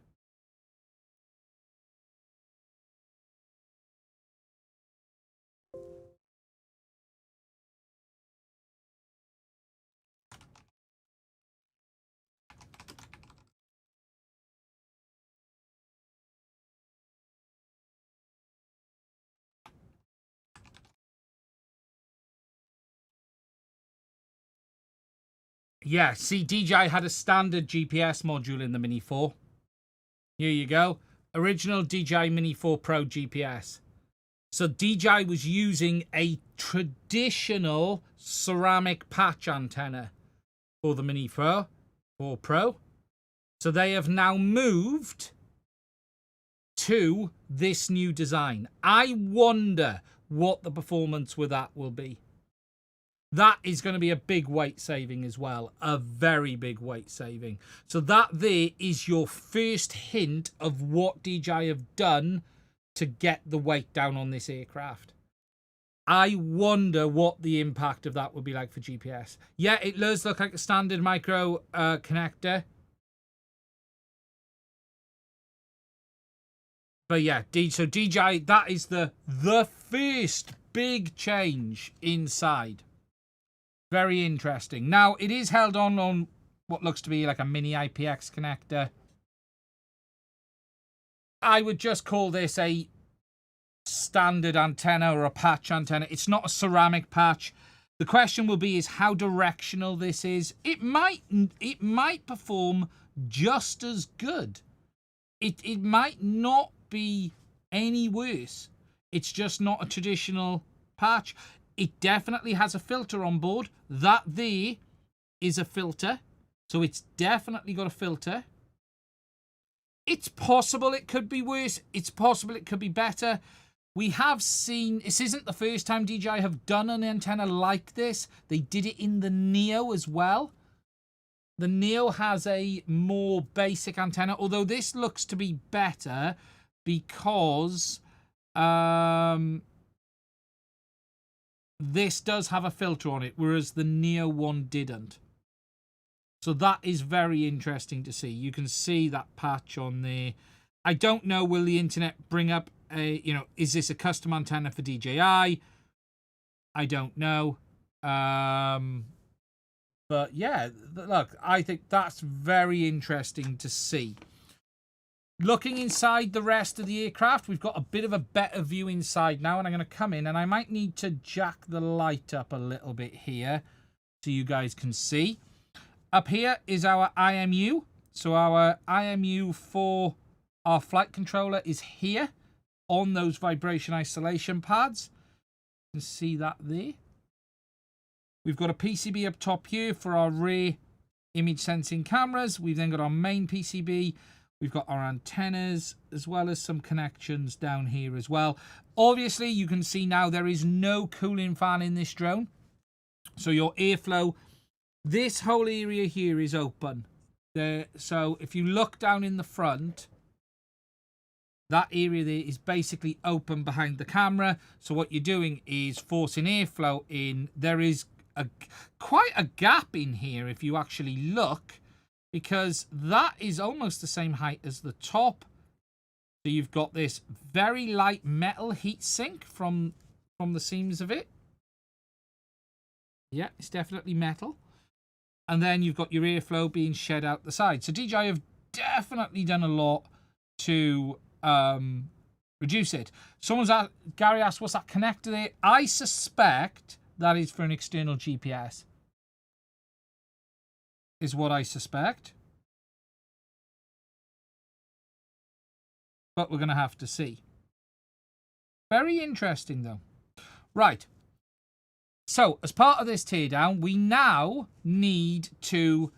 Yeah, see, DJI had a standard GPS module in the Mini 4. Here you go. Original DJI Mini 4 Pro GPS. So DJI was using a traditional ceramic patch antenna for the Mini 4 Pro. So they have now moved to this new design. I wonder what the performance with that will be. That is going to be a big weight saving as well. A very big weight saving. So that there is your first hint of what DJI have done to get the weight down on this aircraft. I wonder what the impact of that would be like for GPS. Yeah, it does look like a standard micro connector. But yeah, so DJI, that is the first big change inside. Very interesting. Now, it is held on what looks to be like a mini IPX connector. I would just call this a standard antenna or a patch antenna. It's not a ceramic patch. The question will be is how directional this is. It might perform just as good. It might not be any worse. It's just not a traditional patch. It definitely has a filter on board. That there is a filter. So it's definitely got a filter. It's possible it could be worse. It's possible it could be better. We have seen, this isn't the first time DJI have done an antenna like this. They did it in the Neo as well. The Neo has a more basic antenna, although this looks to be better because this does have a filter on it, whereas the Neo one didn't. So that is very interesting to see. You can see that patch on there. I don't know, will the internet bring up a, is this a custom antenna for DJI? I don't know. But yeah, look, I think that's very interesting to see. Looking inside the rest of the aircraft, we've got a bit of a better view inside now, and I'm going to come in, and I might need to jack the light up a little bit here so you guys can see. Up here is our IMU. So our IMU for our flight controller is here on those vibration isolation pads. You can see that there. We've got a PCB up top here for our rear image sensing cameras. We've then got our main PCB. We've got our antennas as well as some connections down here as well. Obviously, you can see now there is no cooling fan in this drone. So your airflow, this whole area here is open. So if you look down in the front, that area there is basically open behind the camera. So what you're doing is forcing airflow in. There is quite a gap in here if you actually look, because that is almost the same height as the top. So you've got this very light metal heat sink from the seams of it. Yeah, it's definitely metal. And then you've got your airflow being shed out the side. So DJI have definitely done a lot to reduce it. Gary asked, what's that connector there? I suspect that is for an external GPS. Is what I suspect. But we're going to have to see. Very interesting, though. Right. So, as part of this teardown, we now need to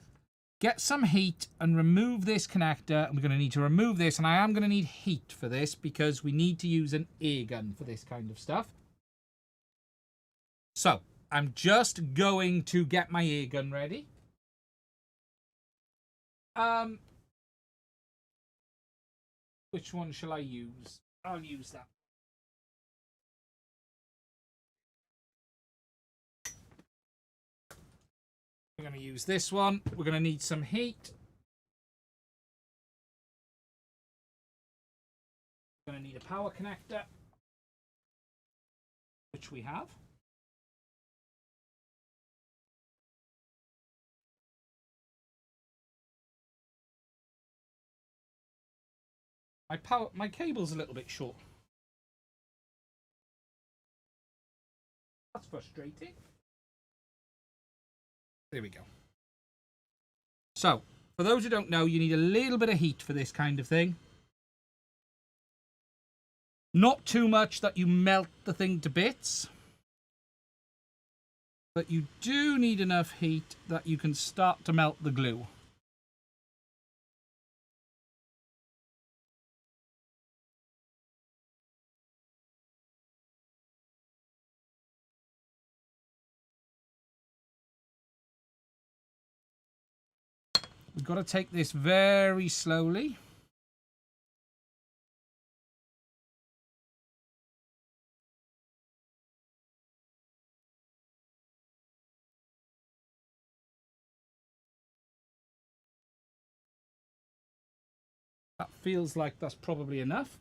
get some heat and remove this connector. And we're going to need to remove this. And I am going to need heat for this because we need to use an air gun for this kind of stuff. So, I'm just going to get my air gun ready. Which one shall I use? I'll use that. We're going to use this one. We're going to need some heat. We're going to need a power connector, which we have. My cable's a little bit short. That's frustrating. There we go. So, for those who don't know, you need a little bit of heat for this kind of thing. Not too much that you melt the thing to bits. But you do need enough heat that you can start to melt the glue. We've got to take this very slowly. That feels like that's probably enough.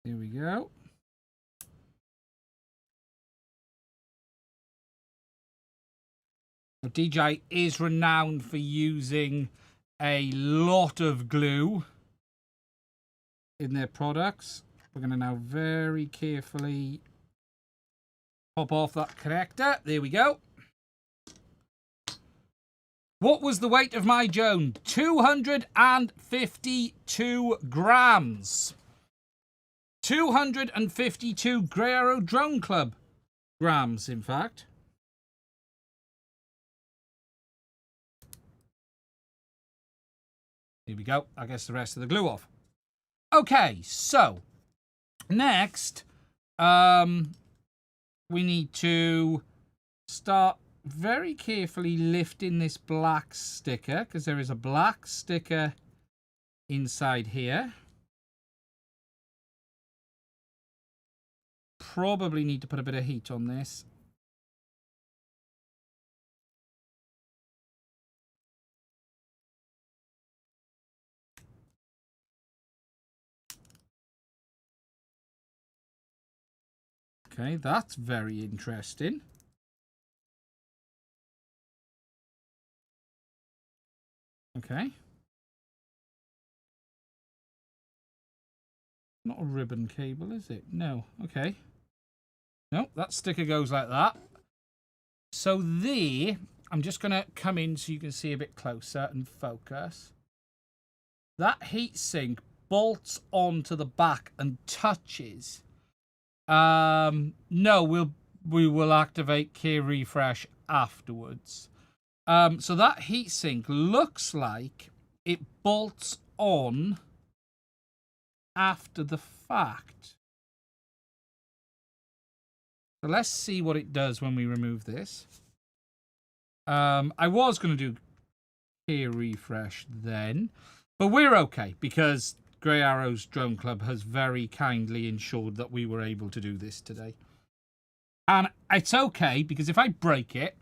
Here we go. DJI is renowned for using a lot of glue in their products. We're going to now very carefully pop off that connector. There we go. What was the weight of my drone? 252 grams. 252 Grey Arrow Drone Club grams, in fact. Here we go. I guess the rest of the glue off. Okay, so next, we need to start very carefully lifting this black sticker because there is a black sticker inside here. Probably need to put a bit of heat on this. Okay, that's very interesting. Okay. Not a ribbon cable, is it? No. Okay. No, that sticker goes like that. So there, I'm just going to come in so you can see a bit closer and focus. That heatsink bolts onto the back and touches. No, we will activate key refresh afterwards. So that heatsink looks like it bolts on after the fact. So let's see what it does when we remove this. I was going to do key refresh then, but we're okay because Grey Arrow's Drone Club has very kindly ensured that we were able to do this today. And it's okay, because if I break it,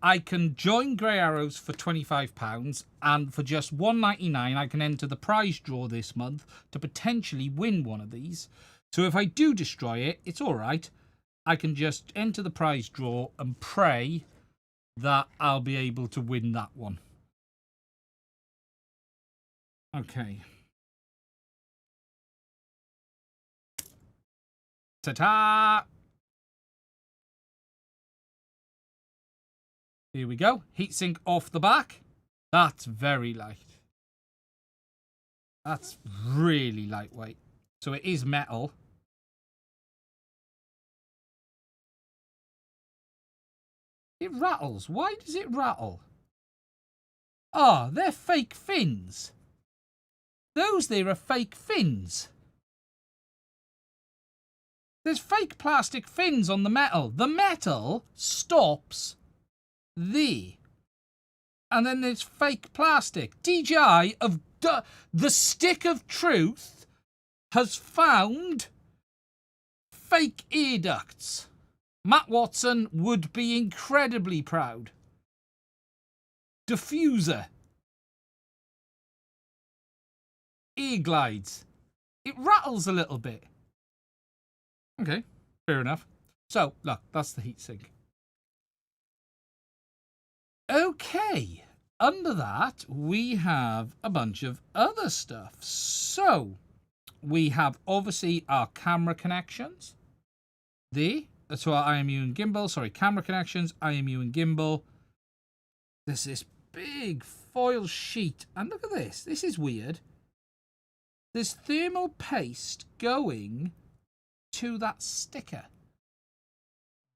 I can join Grey Arrows for £25, and for just $1.99 I can enter the prize draw this month to potentially win one of these. So if I do destroy it, it's all right. I can just enter the prize draw and pray that I'll be able to win that one. Okay. Ta-ta! Here we go. Heatsink off the back. That's very light. That's really lightweight. So it is metal. It rattles. Why does it rattle? Ah, oh, they're fake fins. Those there are fake fins. There's fake plastic fins on the metal. The metal stops there. And then there's fake plastic. DJI of the stick of truth has found fake ear ducts. Matt Watson would be incredibly proud. Diffuser. Ear glides. It rattles a little bit. Okay, fair enough. So, look, that's the heatsink. Okay, under that, we have a bunch of other stuff. So, we have obviously our camera connections. So our IMU and gimbal. Sorry, camera connections, IMU and gimbal. There's this big foil sheet. And look at this. This is weird. There's thermal paste going to that sticker.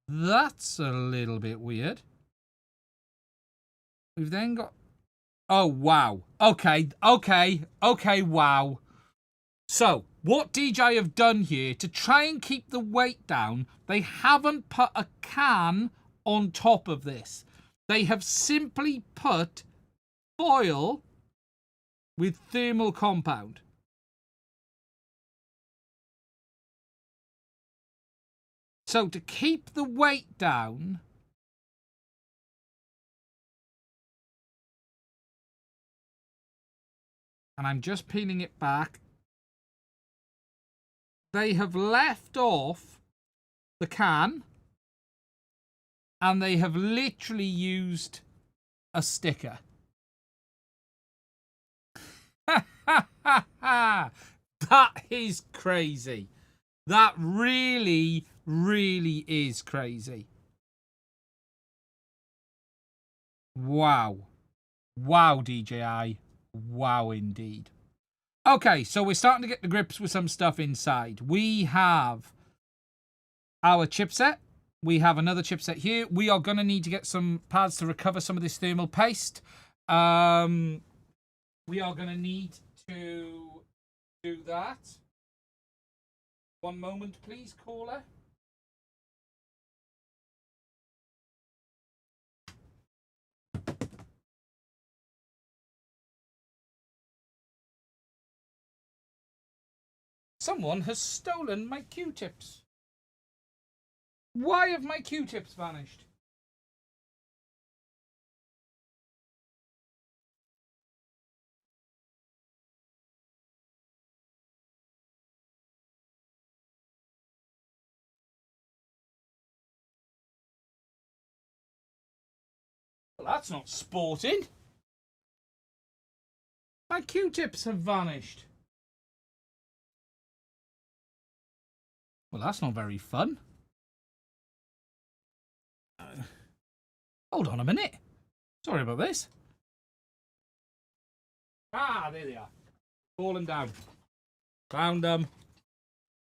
That's a little bit weird. We've then got... Oh, wow. Okay, wow. So, what DJI have done here, to try and keep the weight down, they haven't put a can on top of this. They have simply put foil with thermal compound. So, to keep the weight down... And I'm just peeling it back. They have left off the can. And they have literally used a sticker. That is crazy. That really, really is crazy. Wow. Wow, DJI. Wow, indeed. Okay, so we're starting to get to grips with some stuff inside. We have our chipset. We have another chipset here. We are going to need to get some pads to recover some of this thermal paste. We are going to need to do that. One moment, please, caller. Someone has stolen my Q-tips. Why have my Q-tips vanished? Well, that's not sporting. My Q-tips have vanished. Well, that's not very fun. Hold on a minute. Sorry about this. Ah, there they are. Falling down. Found them.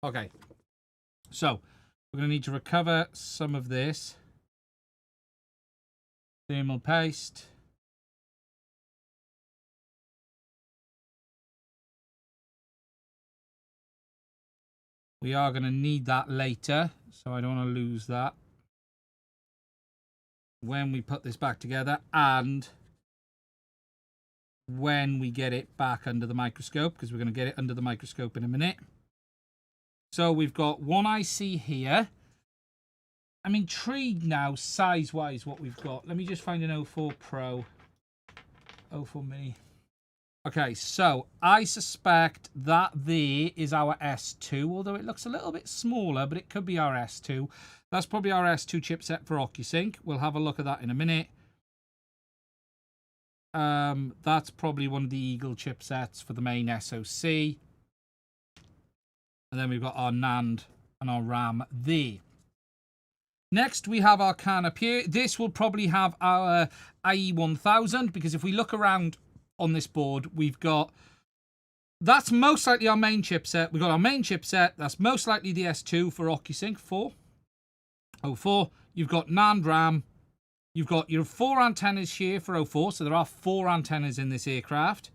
Okay. So, we're going to need to recover some of this thermal paste. We are going to need that later, so I don't want to lose that when we put this back together and when we get it back under the microscope, because we're going to get it under the microscope in a minute. So we've got one IC here. I'm intrigued now, size-wise, what we've got. Let me just find an 04 Pro. 04 Mini. Okay, so I suspect that there is our S2, although it looks a little bit smaller, but it could be our S2. That's probably our S2 chipset for OcuSync. We'll have a look at that in a minute. That's probably one of the Eagle chipsets for the main SoC. And then we've got our NAND and our RAM there. Next, we have our can up here. This will probably have our IE1000, because if we look around on this board, we've got... That's most likely our main chipset. We've got our main chipset. That's most likely the S2 for OcuSync 4. You've got NAND RAM. You've got your 4 antennas here for 04. So there are 4 antennas in this aircraft.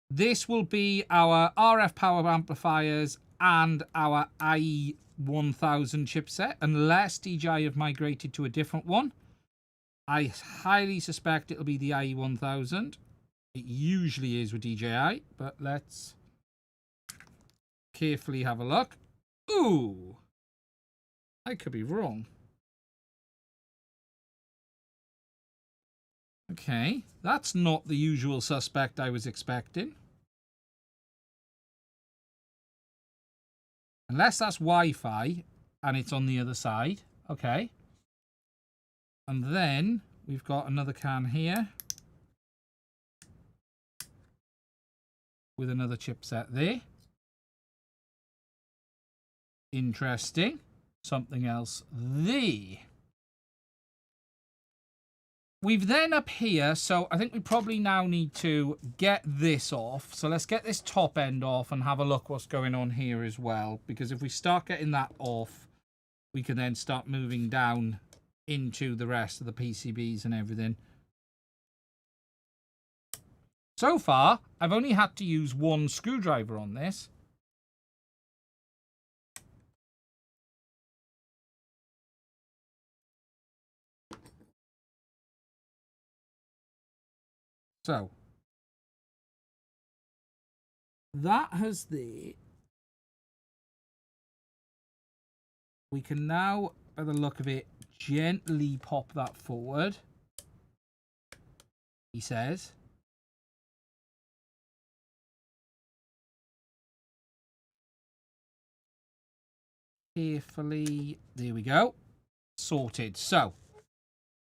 This will be our RF power amplifiers and our IE1000 chipset, unless DJI have migrated to a different one. I highly suspect it'll be the IE1000. It usually is with DJI, but let's carefully have a look. Ooh, I could be wrong. Okay, that's not the usual suspect I was expecting. Unless that's Wi-Fi and it's on the other side. Okay. And then we've got another can here with another chipset there. Interesting. Something else there. We've then up here, so I think we probably now need to get this off. So let's get this top end off and have a look what's going on here as well. Because if we start getting that off, we can then start moving down into the rest of the PCBs and everything. So far, I've only had to use one screwdriver on this. So, that has the... We can now, by the look of it, gently pop that forward. He says. Carefully. There we go. Sorted. So,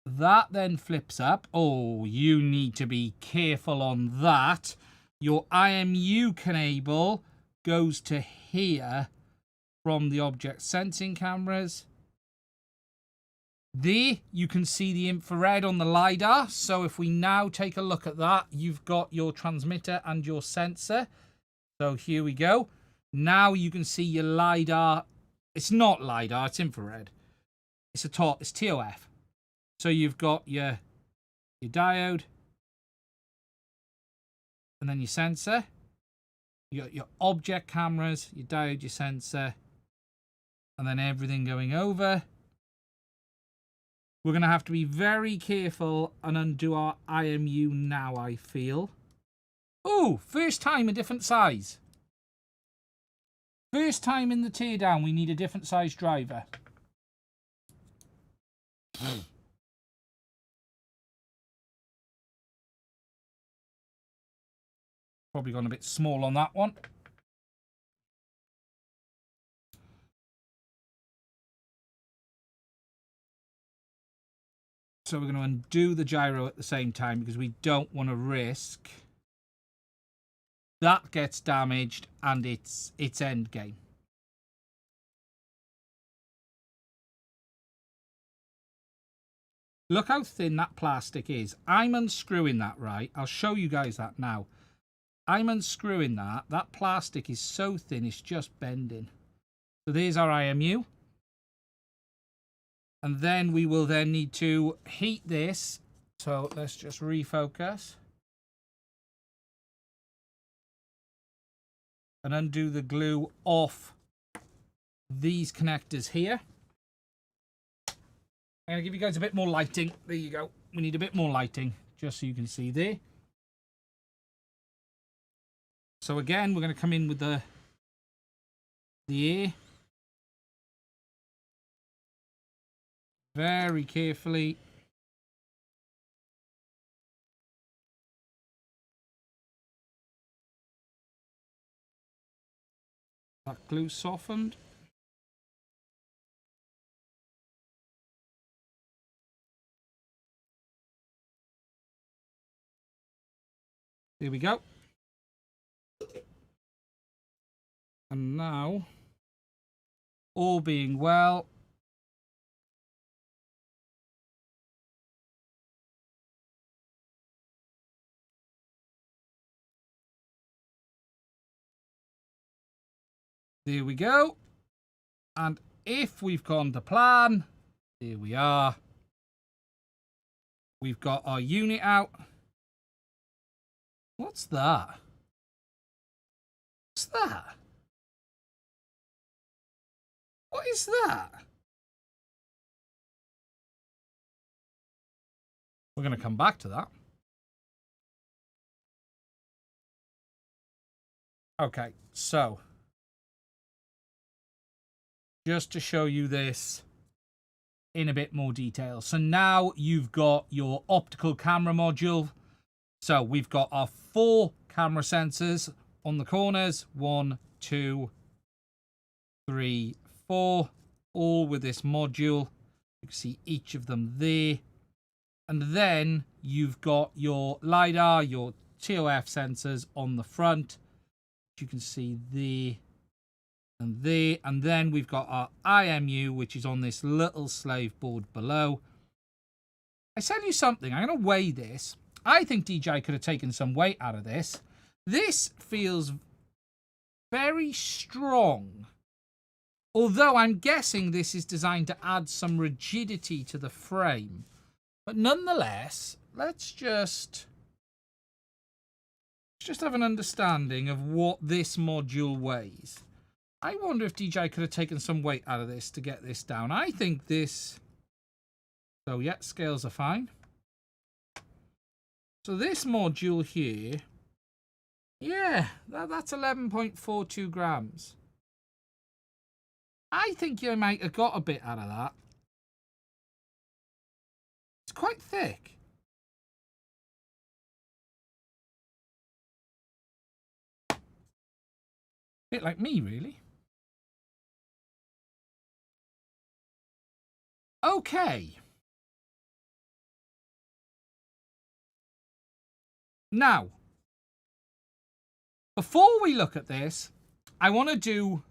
that then flips up. Oh, you need to be careful on that. Your IMU cable goes to here from the object sensing cameras. There, you can see the infrared on the LiDAR. So if we now take a look at that, you've got your transmitter and your sensor. So here we go. Now you can see your LiDAR. It's not LiDAR, it's infrared. It's TOF. So you've got your diode, and then your sensor. You got your object cameras, your diode, your sensor, and then everything going over. We're going to have to be very careful and undo our IMU now, I feel. Oh, first time a different size. First time in the teardown, we need a different size driver. Probably gone a bit small on that one. So we're going to undo the gyro at the same time because we don't want to risk that gets damaged and it's end game. Look how thin that plastic is. I'm unscrewing that, right? I'll show you guys that now. I'm unscrewing that. That plastic is so thin, it's just bending. So there's our IMU. And then we will then need to heat this. So let's just refocus. And undo the glue off these connectors here. I'm going to give you guys a bit more lighting. There you go. We need a bit more lighting, just so you can see there. So again, we're going to come in with the air. very carefully. That glue softened. Here we go. And now, all being well, there we go. And if we've gone to plan, here we are. We've got our unit out. What's that? What's that? What is that? We're going to come back to that. Okay, so just to show you this in a bit more detail. So now you've got your optical camera module. So we've got our 4 camera sensors on the corners. 1, 2, 3, 4. All with this module. You can see each of them there. And then you've got your LiDAR, your TOF sensors on the front. You can see there and there. And then we've got our IMU, which is on this little slave board below. I tell you something, I'm going to weigh this. I think DJI could have taken some weight out of this. This feels very strong. Although I'm guessing this is designed to add some rigidity to the frame. But nonetheless, let's just have an understanding of what this module weighs. I wonder if DJI could have taken some weight out of this to get this down. I think this... So yeah, scales are fine. So this module here, yeah, that's 11.42 grams. I think you might have got a bit out of that. It's quite thick. Bit like me, really. Okay. Now, before we look at this, I want to do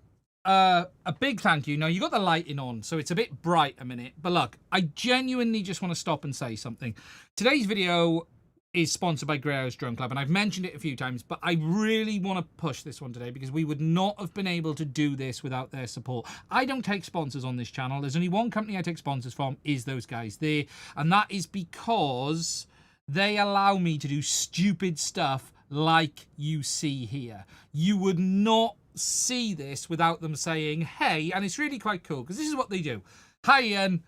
a big thank you. Now, you got the lighting on, so it's a bit bright a minute. But look, I genuinely just want to stop and say something. Today's video is sponsored by Grey Arrows Drone Club, and I've mentioned it a few times, but I really want to push this one today because we would not have been able to do this without their support. I don't take sponsors on this channel. There's only one company I take sponsors from, is those guys there, and that is because they allow me to do stupid stuff like you see here. You would not see this without them saying, hey, and it's really quite cool because this is what they do. Hi, Ian.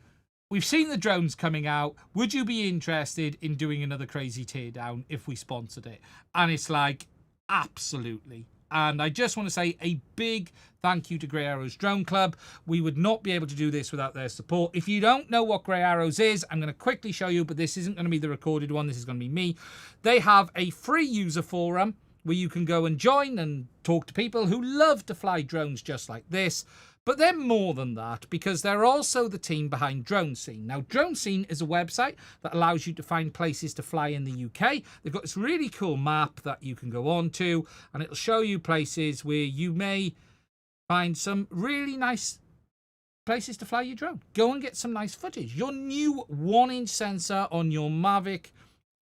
We've seen the drones coming out. Would you be interested in doing another crazy teardown if we sponsored it? And it's like, absolutely. And I just want to say a big thank you to Grey Arrows Drone Club. We would not be able to do this without their support. If you don't know what Grey Arrows is, I'm going to quickly show you, but this isn't going to be the recorded one. This is going to be me. They have a free user forum where you can go and join and talk to people who love to fly drones just like this. But they're more than that because they're also the team behind Drone Scene. Now, Drone Scene is a website that allows you to find places to fly in the UK. They've got this really cool map that you can go on to, and it'll show you places where you may find some really nice places to fly your drone. Go and get some nice footage. Your new 1-inch sensor on your Mavic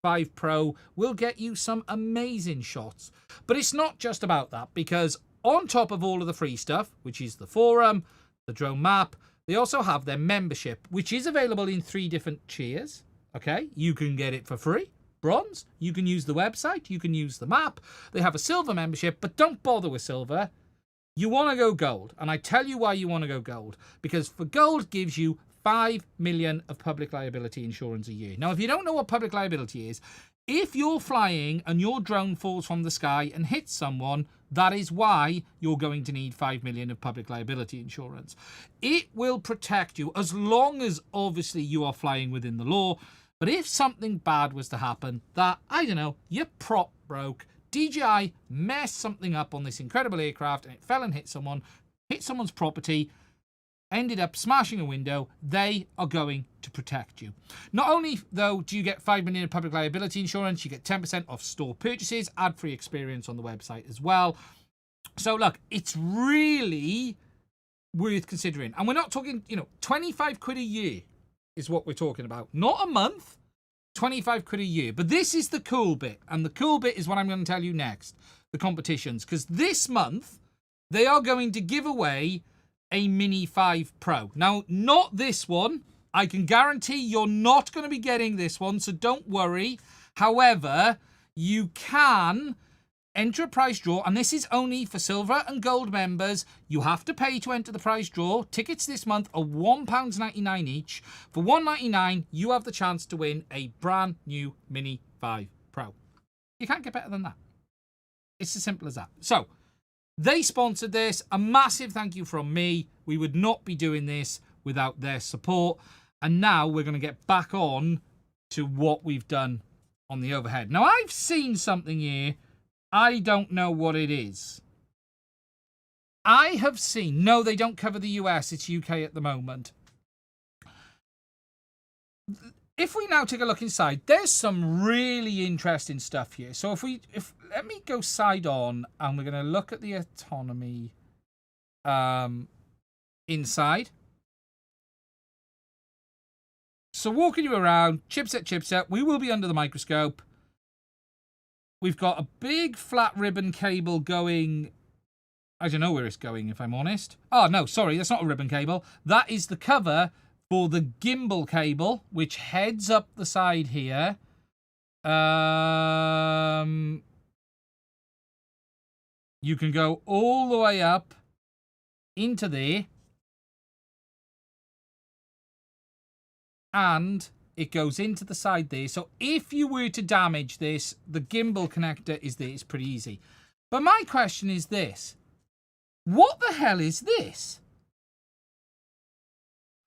5 Pro will get you some amazing shots. But it's not just about that, because on top of all of the free stuff, which is the forum, the drone map, they also have their membership, which is available in 3 different tiers. Okay, you can get it for free, bronze, you can use the website, you can use the map. They have a silver membership, but don't bother with silver. You want to go gold, and I tell you why you want to go gold. Because for gold gives you 5 million of public liability insurance a year. Now, if you don't know what public liability is, If you're flying and your drone falls from the sky and hits someone, that is why you're going to need 5 million of public liability insurance. It will protect you as long as obviously you are flying within the law. But if something bad was to happen, that, I don't know, your prop broke, DJI messed something up on this incredible aircraft and it fell and hit someone's property, ended up smashing a window, they are going to protect you. Not only, though, do you get 5 million of public liability insurance, you get 10% off store purchases, ad-free experience on the website as well. So, look, it's really worth considering. And we're not talking, 25 quid a year is what we're talking about. Not a month, 25 quid a year. But this is the cool bit. And the cool bit is what I'm going to tell you next, the competitions. Because this month, they are going to give away a Mini 5 Pro. Now, not this one. I can guarantee you're not going to be getting this one, so don't worry. However, you can enter a prize draw, and this is only for silver and gold members. You have to pay to enter the prize draw. Tickets this month are £1.99 each. For £1.99, you have the chance to win a brand new Mini 5 Pro. You can't get better than that. It's as simple as that. So, they sponsored this. A massive thank you from me. We would not be doing this without their support. And now we're going to get back on to what we've done on the overhead. Now, I've seen something here. I don't know what it is. I have seen... No, they don't cover the US. It's UK at the moment. If we now take a look inside, there's some really interesting stuff here. So let me go side on, and we're going to look at the autonomy inside. So walking you around, chipset, we will be under the microscope. We've got a big flat ribbon cable going... I don't know where it's going, if I'm honest. Oh, no, sorry, that's not a ribbon cable. That is the cover for the gimbal cable, which heads up the side here. You can go all the way up into there. And it goes into the side there. So if you were to damage this, the gimbal connector is there. It's pretty easy. But my question is this. What the hell is this?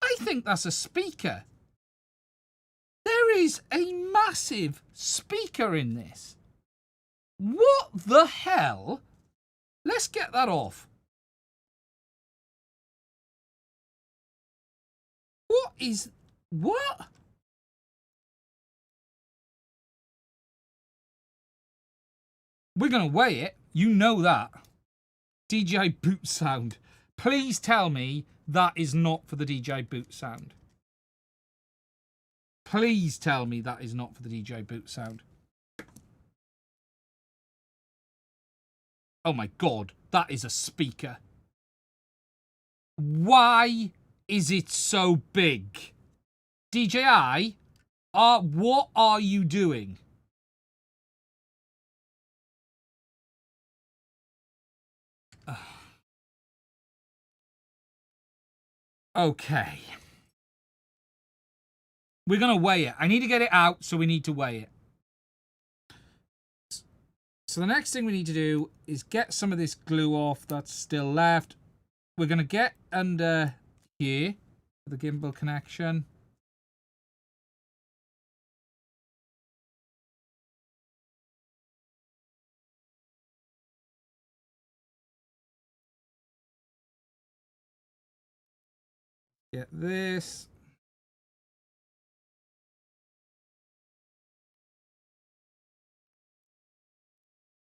I think that's a speaker. There is a massive speaker in this. What the hell? Let's get that off. What? We're going to weigh it. You know that. DJI boot sound. Please tell me that is not for the DJI boot sound. Please tell me that is not for the DJI boot sound. Oh my God, that is a speaker. Why is it so big? DJI, what are you doing? Okay. We're going to weigh it. I need to get it out, so we need to weigh it. So the next thing we need to do is get some of this glue off that's still left. We're going to get under here for the gimbal connection. Get this.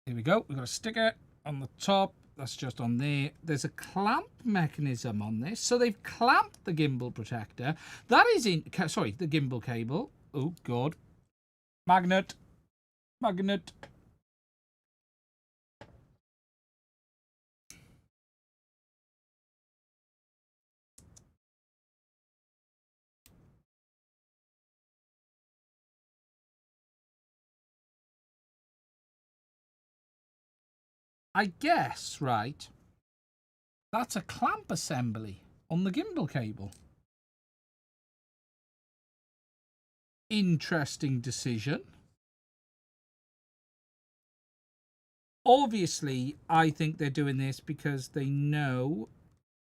Here we go. We've got a sticker on the top. That's just on there. There's a clamp mechanism on this. So they've clamped the gimbal protector. That is in... Sorry, the gimbal cable. Oh, God. Magnet. Magnet. I guess, right, that's a clamp assembly on the gimbal cable. Interesting decision. Obviously, I think they're doing this because they know.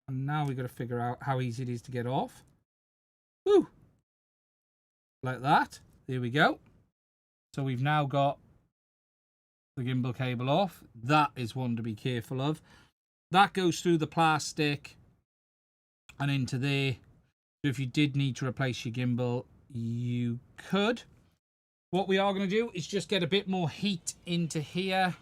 And now we've got to figure out how easy it is to get off. Woo! Like that. There we go. So we've now got the gimbal cable off. That is one to be careful of. That goes through the plastic and into there. So if you did need to replace your gimbal, you could. What we are going to do is just get a bit more heat into here.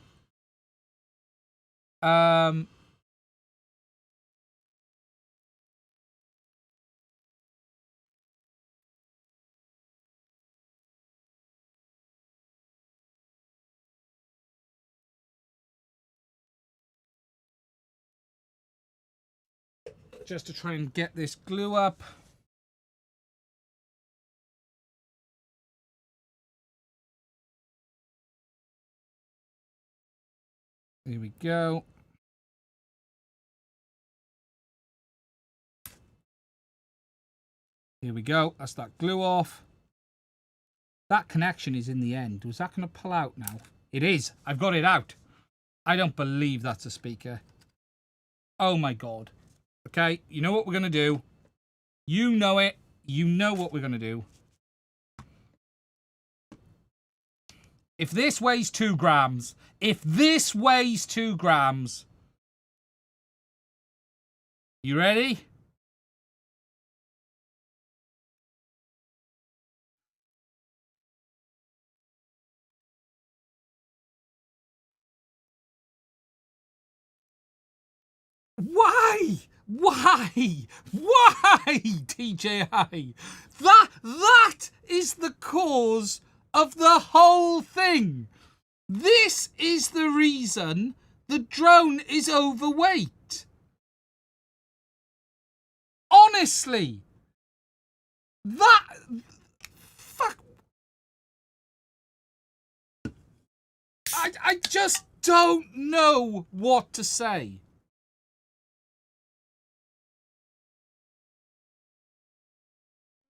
Just to try and get this glue up. Here we go. Here we go. That's that glue off. That connection is in the end. Was that going to pull out now? It is. I've got it out. I don't believe that's a speaker. Oh my God. Okay, you know what we're going to do. You know it. You know what we're going to do. If this weighs 2 grams, you ready? Why? Why, DJI? That is the cause of the whole thing. This is the reason the drone is overweight. Honestly. Fuck. I just don't know what to say.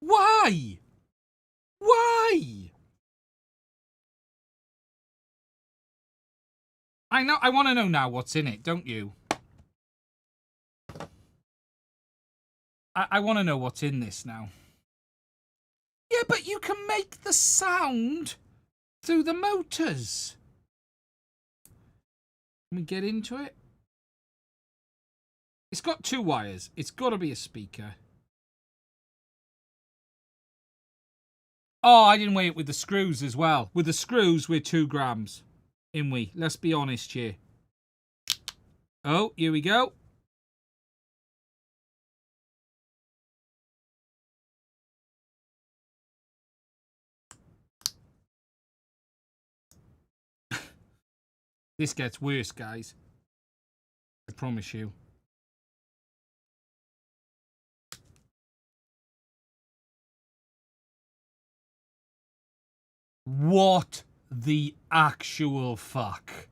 Why? I know. I want to know now what's in it, don't you? I want to know what's in this now. Yeah, but you can make the sound through the motors. Can we get into it? It's got 2 wires. It's got to be a speaker. Oh, I didn't weigh it with the screws as well. With the screws, we're 2 grams. In we. Let's be honest here. Oh, here we go. This gets worse, guys. I promise you. What the actual fuck?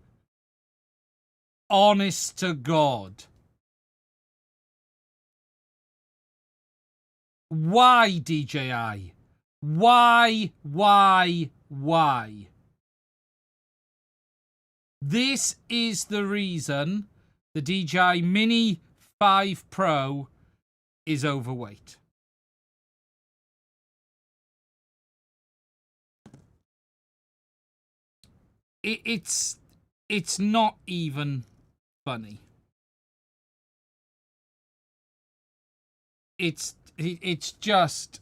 Honest to God. Why, DJI? Why? This is the reason the DJI Mini 5 Pro is overweight. It's not even funny. It's just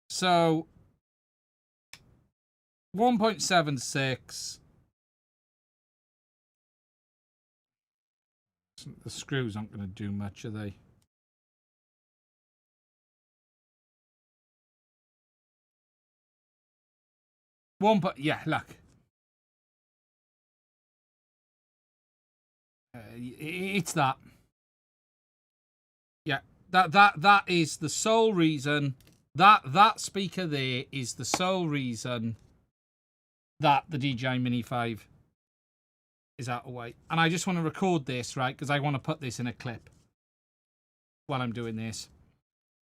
so 1.76. The screws aren't going to do much, are they? Yeah, look. It's that. Yeah, that is the sole reason. That speaker there is the sole reason that the DJI Mini 5 is out of weight. And I just want to record this, right? Because I want to put this in a clip while I'm doing this.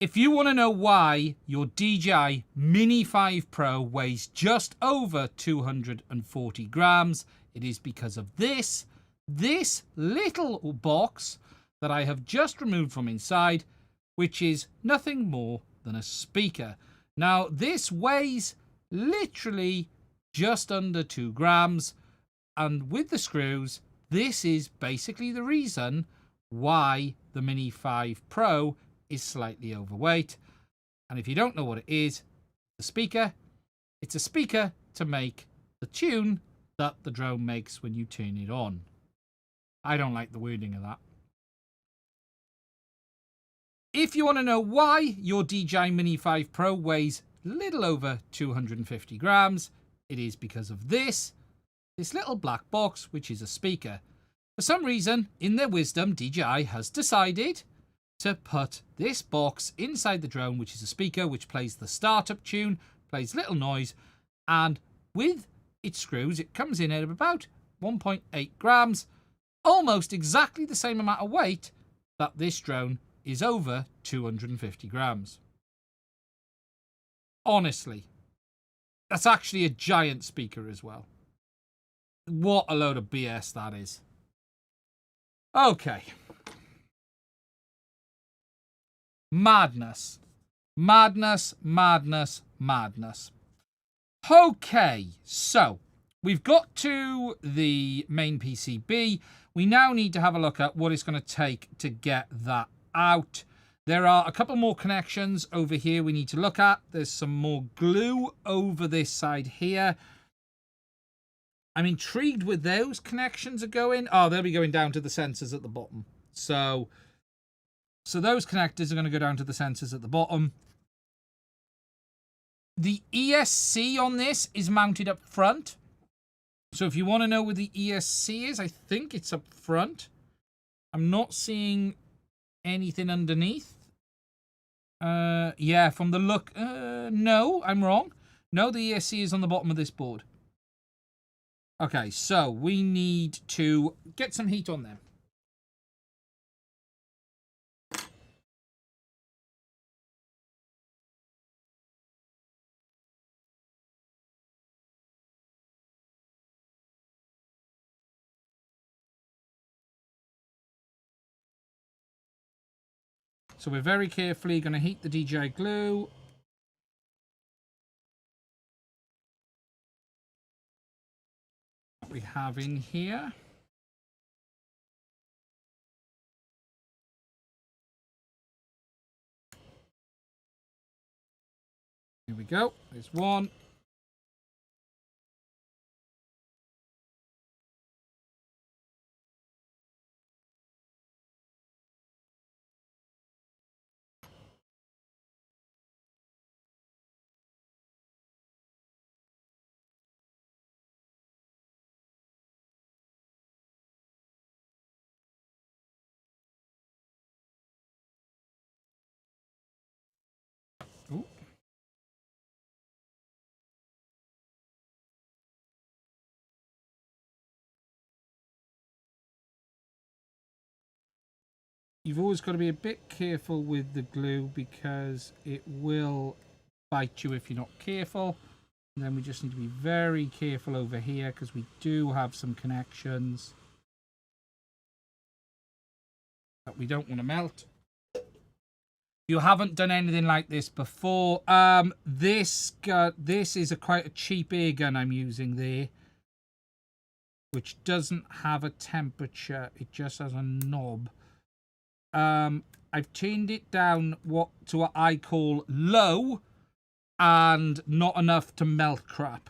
If you want to know why your DJI Mini 5 Pro weighs just over 240 grams, it is because of this little box that I have just removed from inside, which is nothing more than a speaker. Now, this weighs literally just under 2 grams, and with the screws, this is basically the reason why the Mini 5 Pro is slightly overweight. And if you don't know what it is, it's a speaker to make the tune that the drone makes when you turn it on. I don't like the wording of that. If you want to know why your DJI Mini 5 Pro weighs little over 250 grams, it is because of this little black box, which is a speaker. For some reason, in their wisdom, DJI has decided to put this box inside the drone, which is a speaker which plays the startup tune, plays little noise, and with its screws, it comes in at about 1.8 grams, almost exactly the same amount of weight that this drone is over 250 grams. Honestly, that's actually a giant speaker as well. What a load of BS that is. Okay. Madness. Madness, madness, madness. Okay, so we've got to the main PCB. We now need to have a look at what it's going to take to get that out. There are a couple more connections over here we need to look at. There's some more glue over this side here. I'm intrigued with those connections are going. Oh, they'll be going down to the sensors at the bottom. So those connectors are going to go down to the sensors at the bottom. The ESC on this is mounted up front. So if you want to know where the ESC is, I think it's up front. I'm not seeing anything underneath. Yeah, from the look... no, I'm wrong. No, the ESC is on the bottom of this board. Okay, so we need to get some heat on them. So we're very carefully going to heat the DJI glue. What we have in here. Here we go. There's one. Ooh. You've always got to be a bit careful with the glue because it will bite you if you're not careful. And then we just need to be very careful over here because we do have some connections that we don't want to melt. You haven't done anything like this before. This is quite a cheap air gun I'm using there, which doesn't have a temperature. It just has a knob. I've turned it down to what I call low and not enough to melt crap.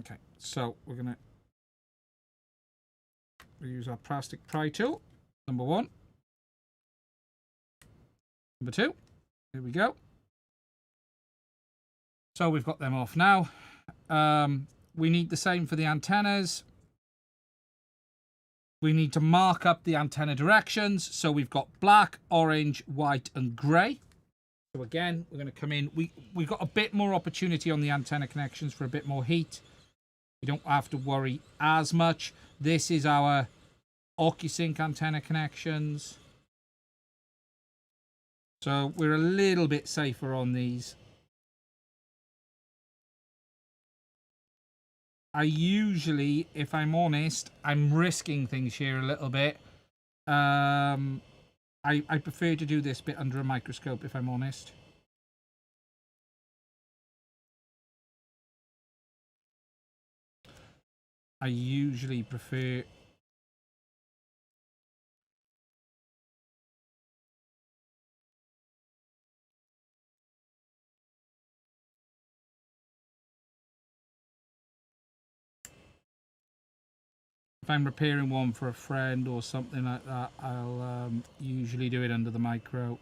Okay, so we're gonna use our plastic pry tool. Number one. Number two. Here we go. So we've got them off now. We need the same for the antennas. We need to mark up the antenna directions. So we've got black, orange, white, and grey. So again, we're going to come in. We've got a bit more opportunity on the antenna connections for a bit more heat. We don't have to worry as much. This is our OcuSync antenna connections. So we're a little bit safer on these. I usually, if I'm honest, I'm risking things here a little bit. I prefer to do this bit under a microscope, if I'm honest. I usually prefer... If I'm repairing one for a friend or something like that, I'll usually do it under the micro.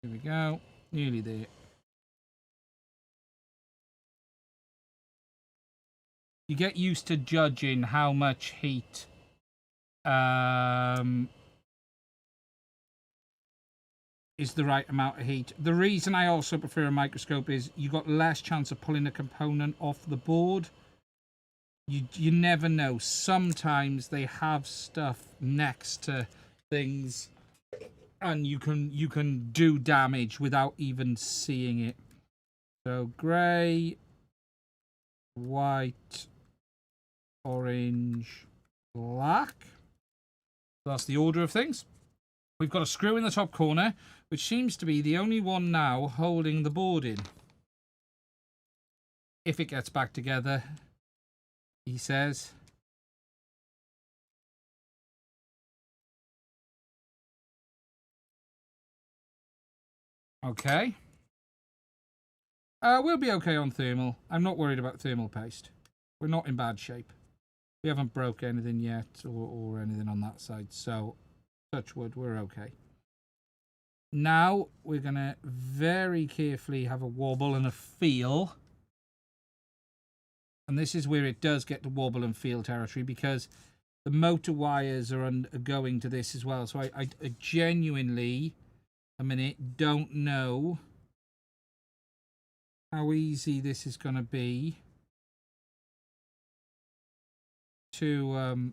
Here we go. Nearly there. You get used to judging how much heat is the right amount of heat. The reason I also prefer a microscope is you got less chance of pulling a component off the board. You never know. Sometimes they have stuff next to things and you can do damage without even seeing it. So grey, white, orange, black. That's the order of things. We've got a screw in the top corner, which seems to be the only one now holding the board in. If it gets back together, he says. Okay. We'll be okay on thermal. I'm not worried about thermal paste. We're not in bad shape. We haven't broke anything yet or anything on that side. So, touch wood, we're okay. Now, we're going to very carefully have a wobble and a feel. And this is where it does get to wobble and feel territory because the motor wires are going to this as well. So I genuinely, a minute, don't know how easy this is going to be to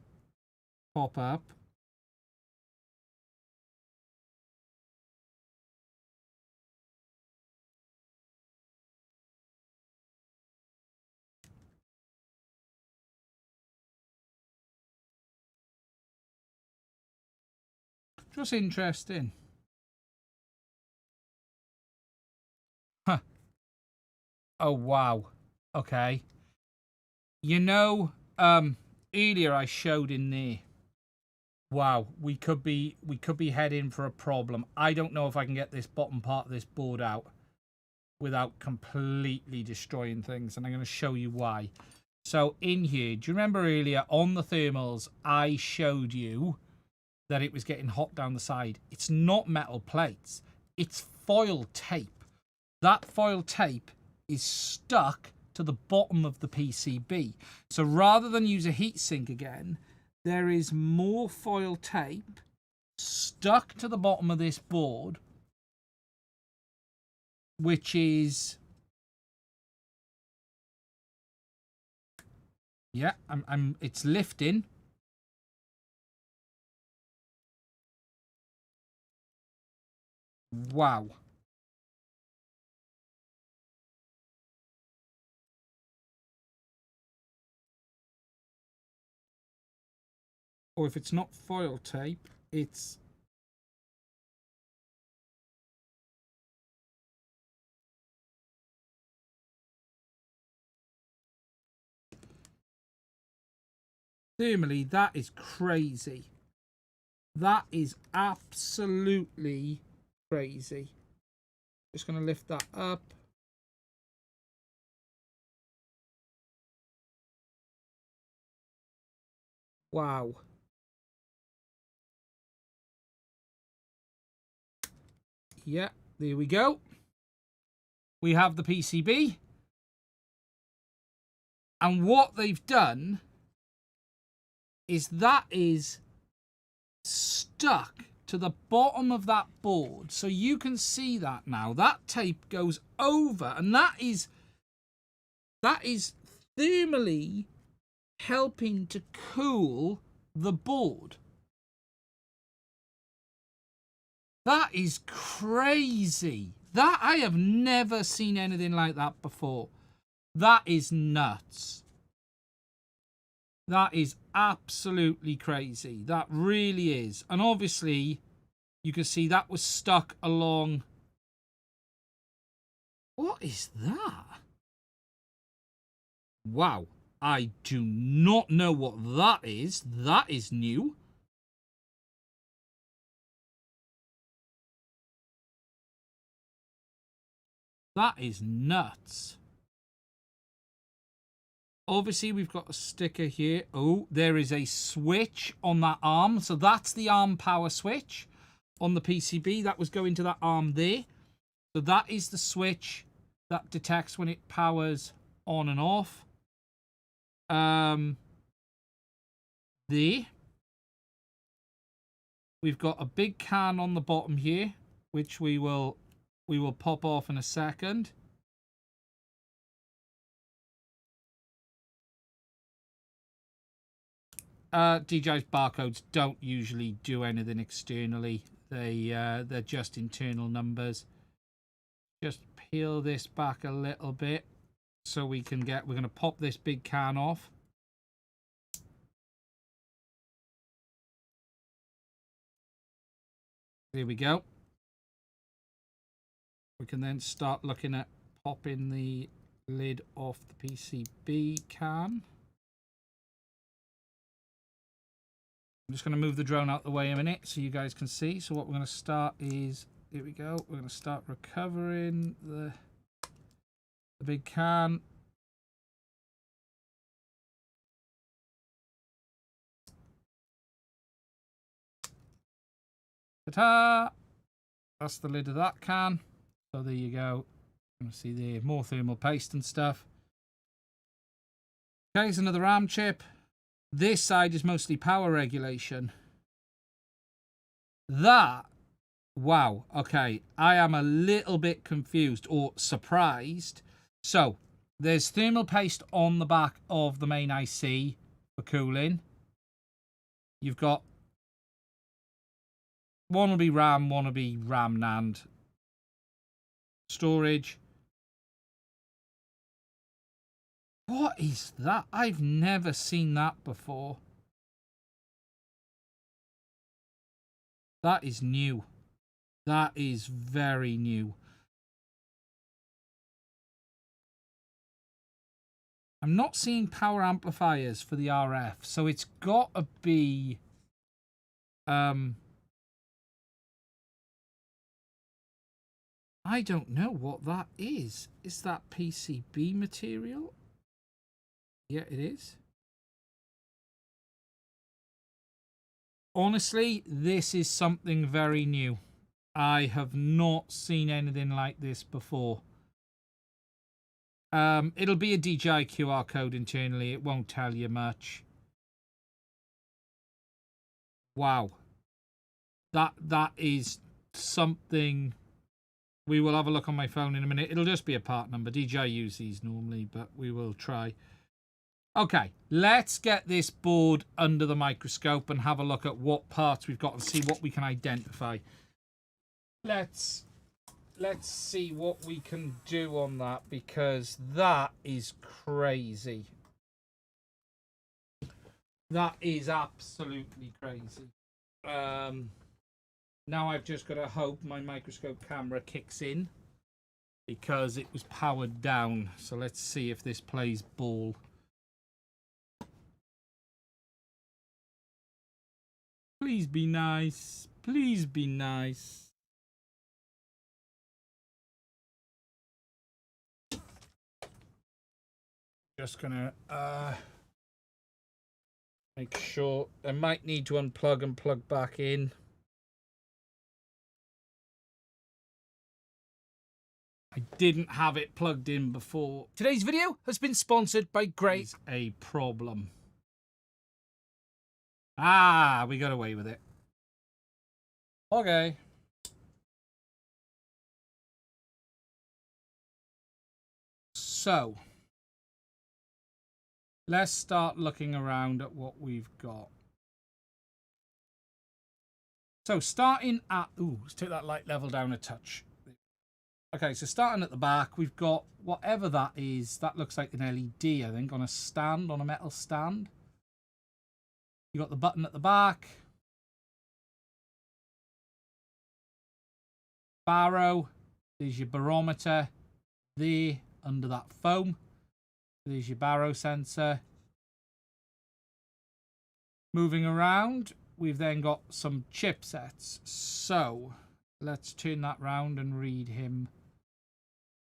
pop up. Just interesting. Huh. Oh, wow. Okay. You know, earlier I showed in there. Wow, we could be heading for a problem. I don't know if I can get this bottom part of this board out without completely destroying things, and I'm going to show you why. So in here, do you remember earlier on the thermals, I showed you that it was getting hot down the side? It's not metal plates, it's foil tape. That foil tape is stuck to the bottom of the PCB. So rather than use a heatsink again, there is more foil tape stuck to the bottom of this board, which is, yeah, it's lifting. Wow. Or if it's not foil tape, it's thermally, that is crazy. That is absolutely crazy. Just going to lift that up. Wow. Yeah, there we go. We have the PCB. And what they've done is that is stuck to the bottom of that board. So you can see that now. That tape goes over, and that is thermally helping to cool the board. That is crazy. That I have never seen anything like that before. That is nuts. That is absolutely crazy. That really is. And obviously, you can see that was stuck along. What is that? Wow. I do not know what that is. That is new. That is nuts. Obviously, we've got a sticker here. Oh, there is a switch on that arm. So that's the arm power switch on the PCB. That was going to that arm there. So that is the switch that detects when it powers on and off. There. We've got a big can on the bottom here, which we will pop off in a second. DJI's barcodes don't usually do anything externally. They're just internal numbers. Just peel this back a little bit so we can get. We're going to pop this big can off. There we go. We can then start looking at popping the lid off the PCB can. I'm just going to move the drone out the way a minute so you guys can see. So what we're going to start is, here we go. We're going to start recovering the big can. Ta-ta! That's the lid of that can. So there you go. You can see there, more thermal paste and stuff. Okay, here's another arm chip. This side is mostly power regulation. That, wow, okay. I am a little bit confused or surprised. So, there's thermal paste on the back of the main IC for cooling. You've got, one will be RAM, one will be RAM NAND. Storage. What is that? I've never seen that before. That is new. That is very new. I'm not seeing power amplifiers for the RF, so it's got to be I don't know what that is. Is that PCB material? Yeah, it is. Honestly, this is something very new. I have not seen anything like this before. It'll be a DJI QR code internally. It won't tell you much. Wow. That is something. We will have a look on my phone in a minute. It'll just be a part number. DJI use these normally, but we will try. Okay, let's get this board under the microscope and have a look at what parts we've got and see what we can identify. Let's see what we can do on that, because that is crazy. That is absolutely crazy. Now I've just got to hope my microscope camera kicks in, because it was powered down. So let's see if this plays ball. Please be nice. Please be nice. Just gonna make sure. I might need to unplug and plug back in. I didn't have it plugged in before. Today's video has been sponsored by Great. A problem. Ah, we got away with it. Okay. So, let's start looking around at what we've got. So starting at, ooh, let's take that light level down a touch. Okay, so starting at the back, we've got whatever that is. That looks like an LED, I think, on a stand, on a metal stand. You got the button at the back. Baro. There's your barometer. There, under that foam. There's your baro sensor. Moving around, we've then got some chipsets. So let's turn that round and read him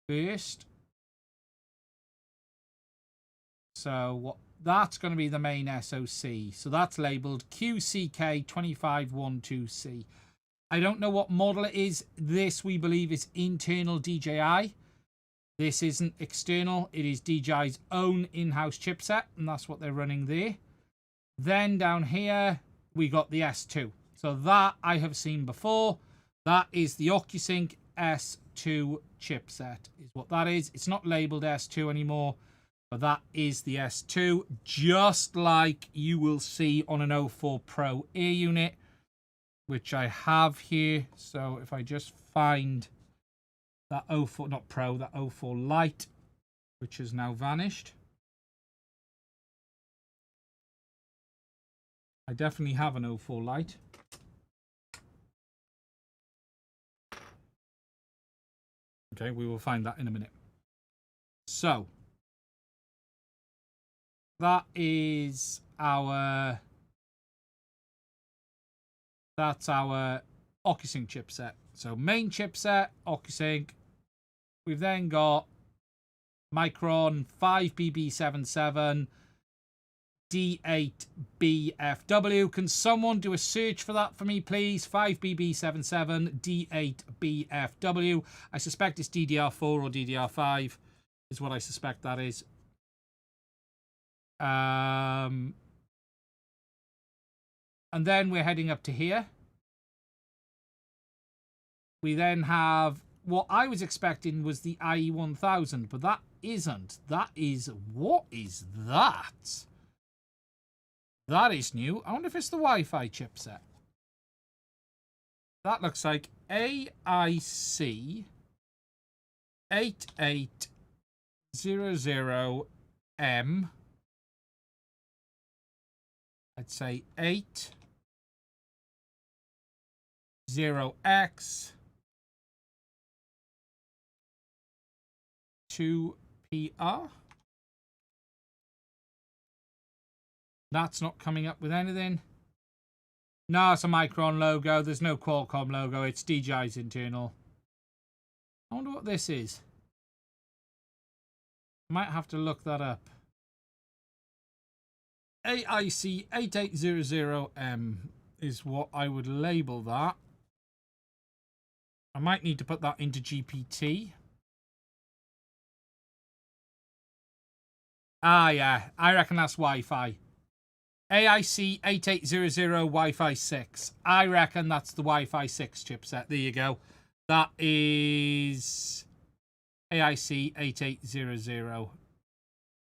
first. So that's going to be the main SoC. So that's labeled QCK2512C. I don't know what model it is. This, we believe, is internal DJI. This isn't external. It is DJI's own in-house chipset, and that's what they're running there. Then down here, we got the S2. So that I have seen before. That is the OcuSync S2 chipset, is what that is. It's not labeled S2 anymore, but that is the S2, just like you will see on an 04 Pro Air unit, which I have here. So if I just find that 04, not Pro, that 04 Lite, which has now vanished. I definitely have an 04 Lite. Okay, we will find that in a minute. So that is our, that's our OcuSync chipset. So main chipset, OcuSync. We've then got Micron 5BB77 D8BFW. Can someone do a search for that for me, please? 5BB77 D8BFW. I suspect it's DDR4 or DDR5 is what I suspect that is. And then we're heading up to here. We then have what I was expecting was the IE1000, but that isn't. That is, what is that? That is new. I wonder if it's the Wi-Fi chipset. That looks like AIC 8800M. I'd say 80X 2PR. That's not coming up with anything. No, it's a Micron logo. There's no Qualcomm logo. It's DJI's internal. I wonder what this is. Might have to look that up. AIC 8800M is what I would label that. I might need to put that into GPT. Ah, yeah. I reckon that's Wi-Fi. AIC 8800 Wi-Fi 6. I reckon that's the Wi-Fi 6 chipset. There you go. That is AIC 8800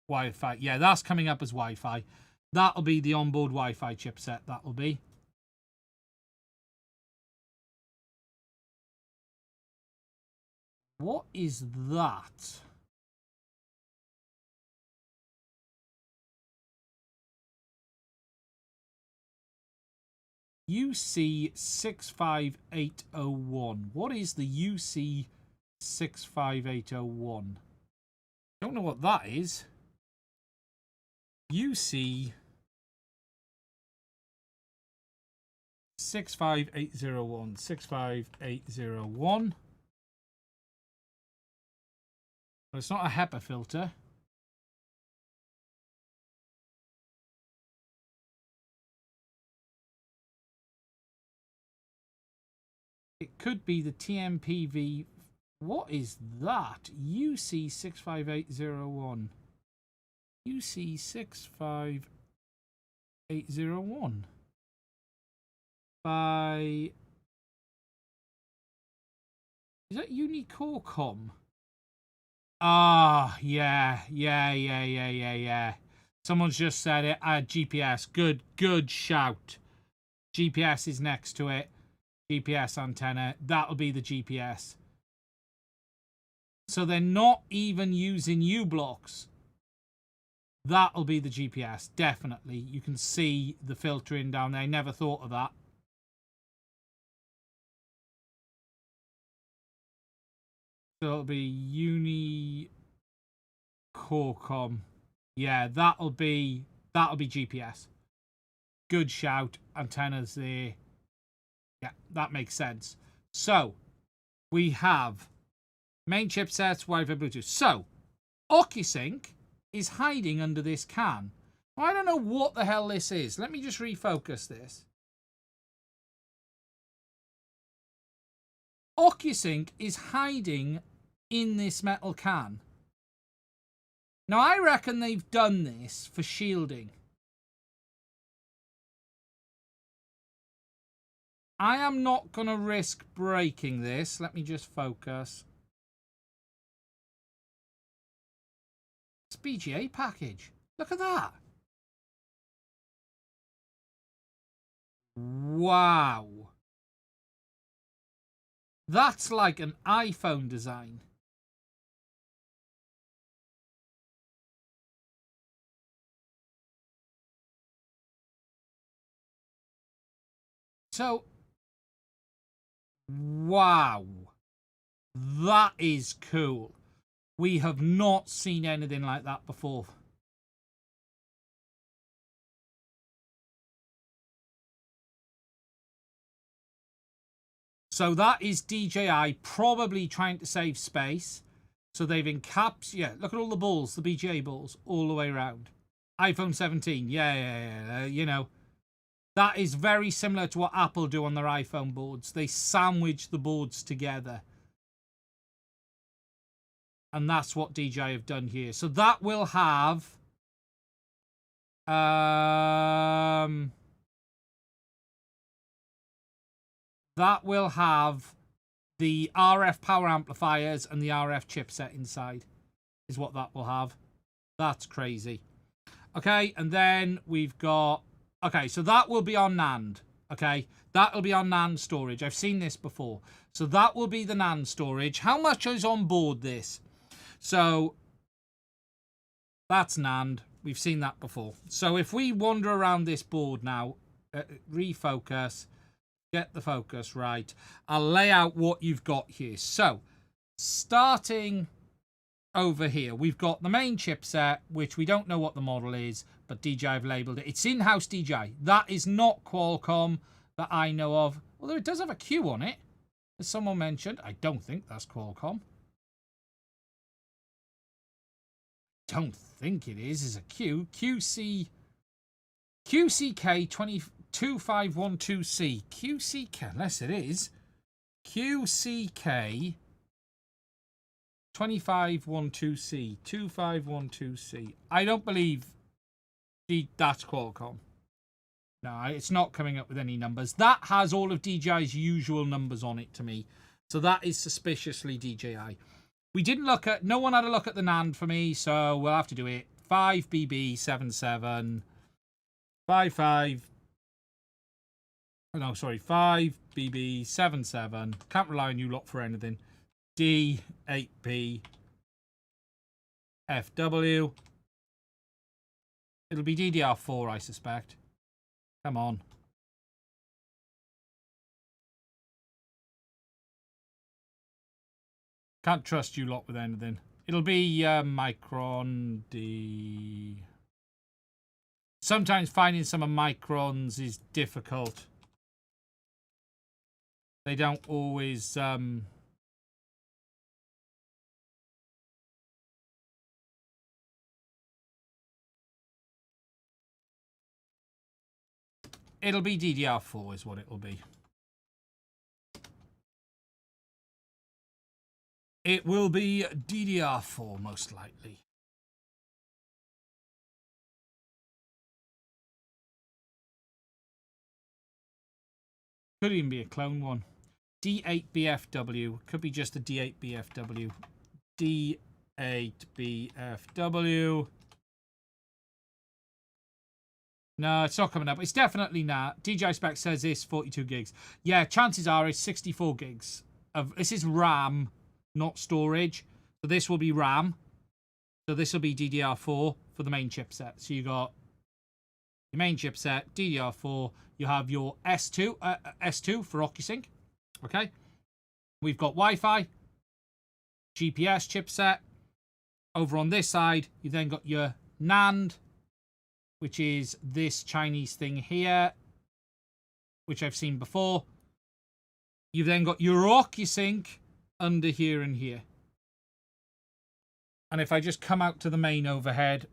Wi-Fi. Yeah, that's coming up as Wi-Fi. That'll be the onboard Wi-Fi chipset. That will be. What is that? UC65801. What is the UC65801? Don't know what that is. UC 65801. 65801. But it's not a HEPA filter. It could be the TMPV. What is that? UC65801. UC65801. By... Is that Unicorcom? Ah, yeah. Someone's just said it. GPS. Good shout. GPS is next to it. GPS antenna. That'll be the GPS. So they're not even using U-blocks. That'll be the GPS, definitely. You can see the filtering down there. I never thought of that. So it'll be Qualcomm. Yeah, that'll be GPS. Good shout. Antennas there. Yeah, that makes sense. So we have main chipsets, Wi-Fi, Bluetooth. So OcuSync is hiding under this can. I don't know what the hell this is. Let me just refocus this. OcuSync is hiding in this metal can. Now, I reckon they've done this for shielding. I am not going to risk breaking this. Let me just focus. It's a BGA package. Look at that. Wow. That's like an iPhone design. So, wow. That is cool. We have not seen anything like that before. So that is DJI probably trying to save space. So they've encapsulated, yeah, look at all the balls, the BGA balls, all the way around. iPhone 17, yeah, you know. That is very similar to what Apple do on their iPhone boards. They sandwich the boards together. And that's what DJI have done here. So that will have... that will have the RF power amplifiers and the RF chipset inside. Is what that will have. That's crazy. Okay, and then we've got... Okay, so that will be on NAND. Okay, that'll be on NAND storage. I've seen this before. So that will be the NAND storage. How much is on board this? So that's NAND. We've seen that before. So if we wander around this board now, refocus, get the focus right, I'll lay out what you've got here. So starting over here, we've got the main chipset, which we don't know what the model is, but DJI have labelled it. It's in-house DJI. That is not Qualcomm that I know of. Although it does have a Q on it, as someone mentioned. I don't think that's Qualcomm. Don't think it is a Q. QCK 2512C. QCK, unless it is. QCK 2512C. 2512C. I don't believe that's Qualcomm. No, it's not coming up with any numbers. That has all of DJI's usual numbers on it to me. So that is suspiciously DJI. We didn't look at... No one had a look at the NAND for me, so we'll have to do it. 5BB77. 55... No, sorry. 5BB77. Can't rely on you lot for anything. D8B FW. It'll be DDR4, I suspect. Come on. Can't trust you lot with anything. It'll be Micron D. Sometimes finding some of Microns is difficult. They don't always... It'll be DDR4 is what it'll be. It will be DDR4 most likely. Could even be a clone one. D8BFW. Could be just a D8BFW. D8BFW. No, it's not coming up. It's definitely not. DJI spec says it's 42 gigs. Yeah, chances are it's 64 gigs. This is RAM, not storage. So this will be RAM. So this will be DDR4 for the main chipset. So you got your main chipset, DDR4. You have your S2 for OcuSync. Okay. We've got Wi-Fi, GPS chipset. Over on this side, you've then got your NAND, which is this Chinese thing here, which I've seen before. You've then got your OcuSync under here and here. And if I just come out to the main overhead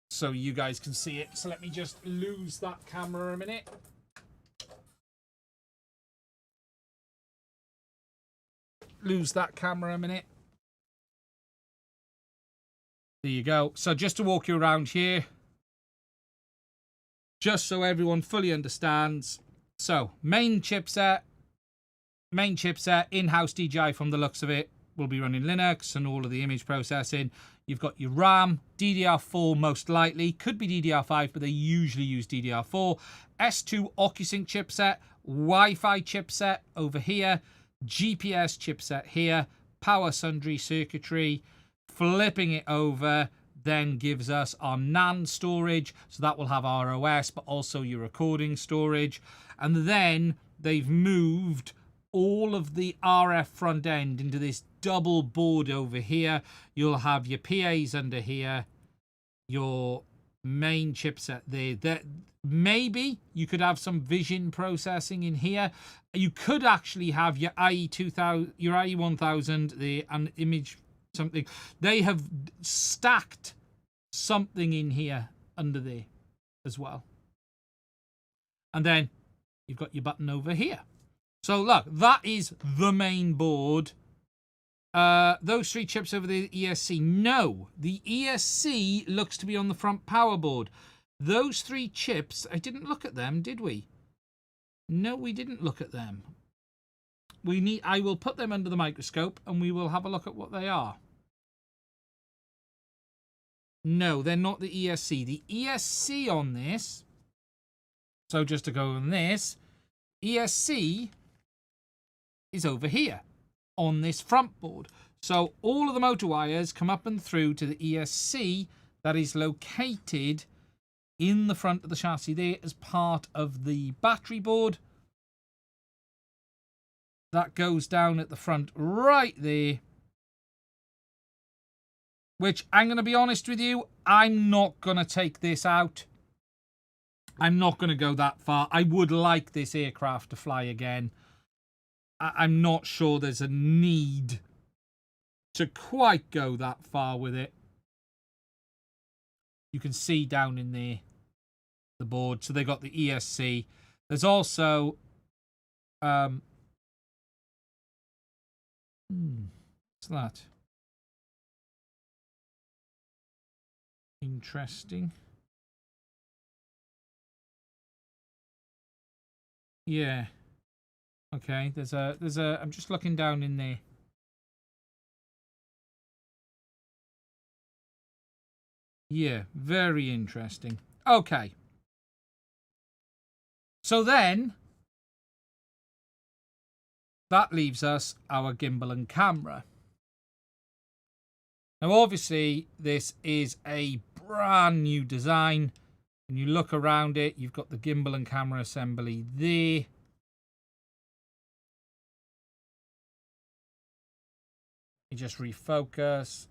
so you guys can see it. So let me just lose that camera a minute. Lose that camera a minute. There you go. So just to walk you around here, just so everyone fully understands. So main chipset, in-house DJI from the looks of it, will be running Linux and all of the image processing. You've got your RAM, DDR4 most likely, could be DDR5, but they usually use DDR4. S2 OcuSync chipset, Wi-Fi chipset over here, GPS chipset here, power sundry circuitry. Flipping it over then gives us our NAND storage, so that will have our OS, but also your recording storage. And then they've moved all of the RF front end into this double board over here. You'll have your PAs under here, your main chipset there. Maybe you could have some vision processing in here. You could actually have your IE2000, your IE1000, an image something. They have stacked something in here under there as well. And then you've got your button over here. So look, that is the main board. Those three chips over the ESC. No, the ESC looks to be on the front power board. Those three chips, I didn't look at them, did we? No, we didn't look at them. I will put them under the microscope and we will have a look at what they are. No, they're not the ESC. The ESC on this, so just to go on this, ESC is over here on this front board. So all of the motor wires come up and through to the ESC that is located in the front of the chassis there as part of the battery board. That goes down at the front right there. Which, I'm going to be honest with you, I'm not going to take this out. I'm not going to go that far. I would like this aircraft to fly again. I'm not sure there's a need to quite go that far with it. You can see down in there the board. So they got the ESC. There's also what's that? Interesting. Yeah. Okay, there's a I'm just looking down in there. Yeah, very interesting. Okay. So then that leaves us our gimbal and camera. Now obviously this is a brand new design. When you look around it, you've got the gimbal and camera assembly there. You just refocus.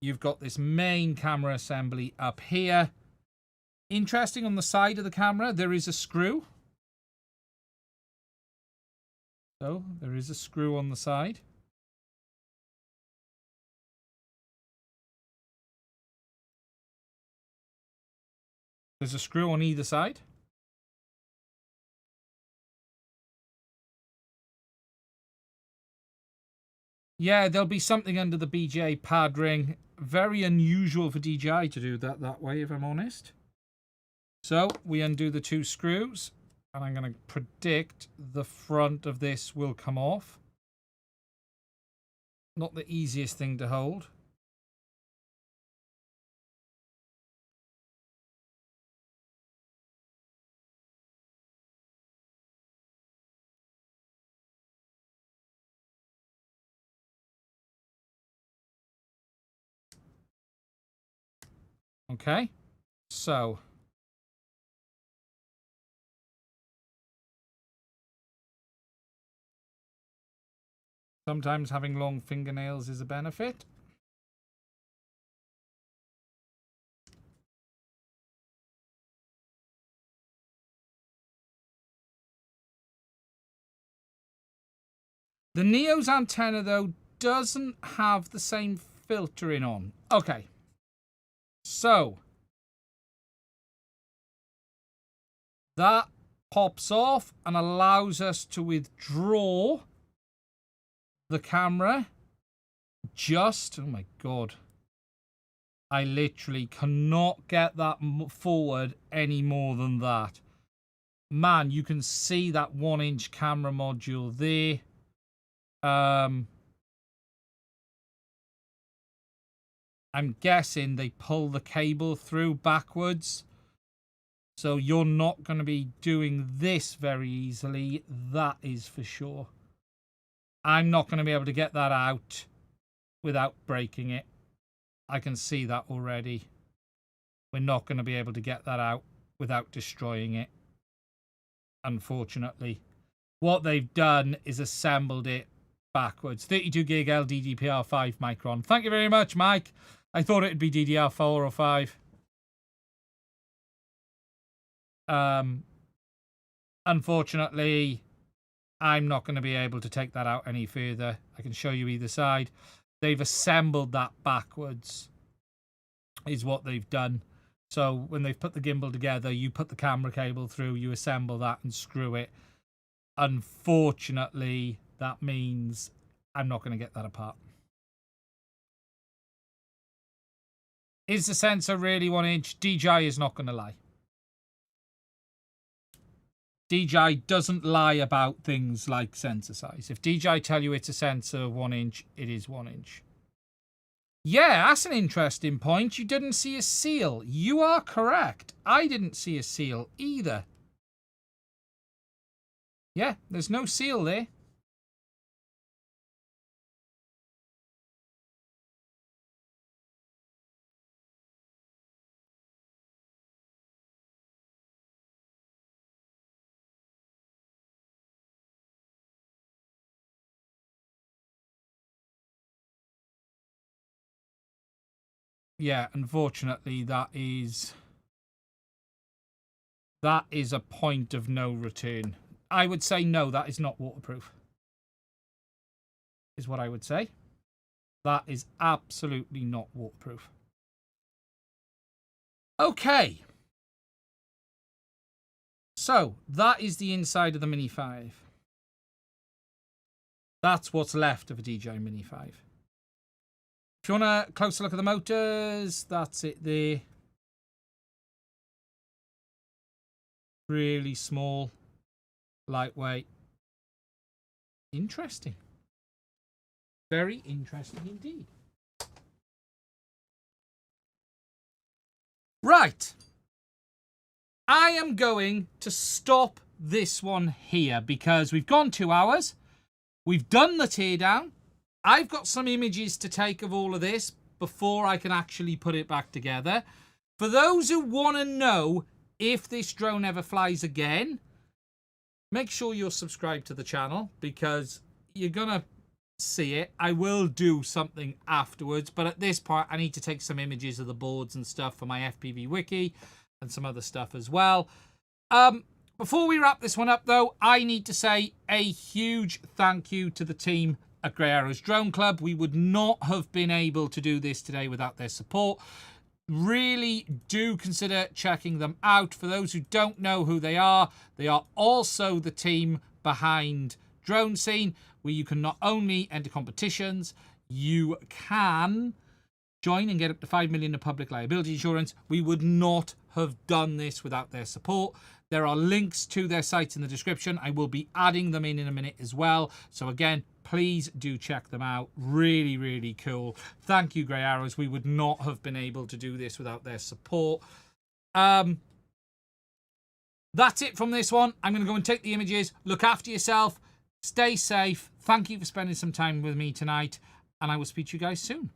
You've got this main camera assembly up here. Interesting, on the side of the camera, there is a screw. So there is a screw on the side. There's a screw on either side. Yeah, there'll be something under the BGA pad ring. Very unusual for DJI to do that way, if I'm honest. So we undo the two screws, and I'm going to predict the front of this will come off. Not the easiest thing to hold. Okay, so sometimes having long fingernails is a benefit. The Neo's antenna, though, doesn't have the same filtering on. Okay. So that pops off and allows us to withdraw the camera. Oh my God. I literally cannot get that forward any more than that. Man, you can see that 1-inch camera module there. I'm guessing they pull the cable through backwards. So you're not going to be doing this very easily. That is for sure. I'm not going to be able to get that out without breaking it. I can see that already. We're not going to be able to get that out without destroying it. Unfortunately. What they've done is assembled it backwards. 32 gig LDDPR5 micron. Thank you very much, Mike. I thought it'd be DDR4 or 5. Unfortunately, I'm not going to be able to take that out any further. I can show you either side. They've assembled that backwards, is what they've done. So when they've put the gimbal together, you put the camera cable through, you assemble that and screw it. Unfortunately, that means I'm not going to get that apart. Is the sensor really 1-inch? DJI is not going to lie. DJI doesn't lie about things like sensor size. If DJI tell you it's a sensor 1-inch, it is 1-inch. Yeah, that's an interesting point. You didn't see a seal. You are correct. I didn't see a seal either. Yeah, there's no seal there. Yeah, unfortunately, that is a point of no return. I would say no, that is not waterproof. Is what I would say. That is absolutely not waterproof. Okay. So, that is the inside of the Mini 5. That's what's left of a DJI Mini 5. If you want a closer look at the motors, that's it there. Really small, lightweight. Interesting. Very interesting indeed. Right. I am going to stop this one here because we've gone 2 hours. We've done the teardown. I've got some images to take of all of this before I can actually put it back together. For those who want to know if this drone ever flies again, make sure you're subscribed to the channel because you're going to see it. I will do something afterwards, but at this point I need to take some images of the boards and stuff for my FPV wiki and some other stuff as well. Before we wrap this one up though, I need to say a huge thank you to the team at Grey Arrows Drone Club. We would not have been able to do this today without their support. Really do consider checking them out. For those who don't know who they are also the team behind Drone Scene, where you can not only enter competitions, you can join and get up to 5 million of public liability insurance. We would not have done this without their support. There are links to their sites in the description. I will be adding them in a minute as well. So again, please do check them out. Really, really cool. Thank you, Grey Arrows. We would not have been able to do this without their support. That's it from this one. I'm going to go and take the images. Look after yourself. Stay safe. Thank you for spending some time with me tonight. And I will speak to you guys soon.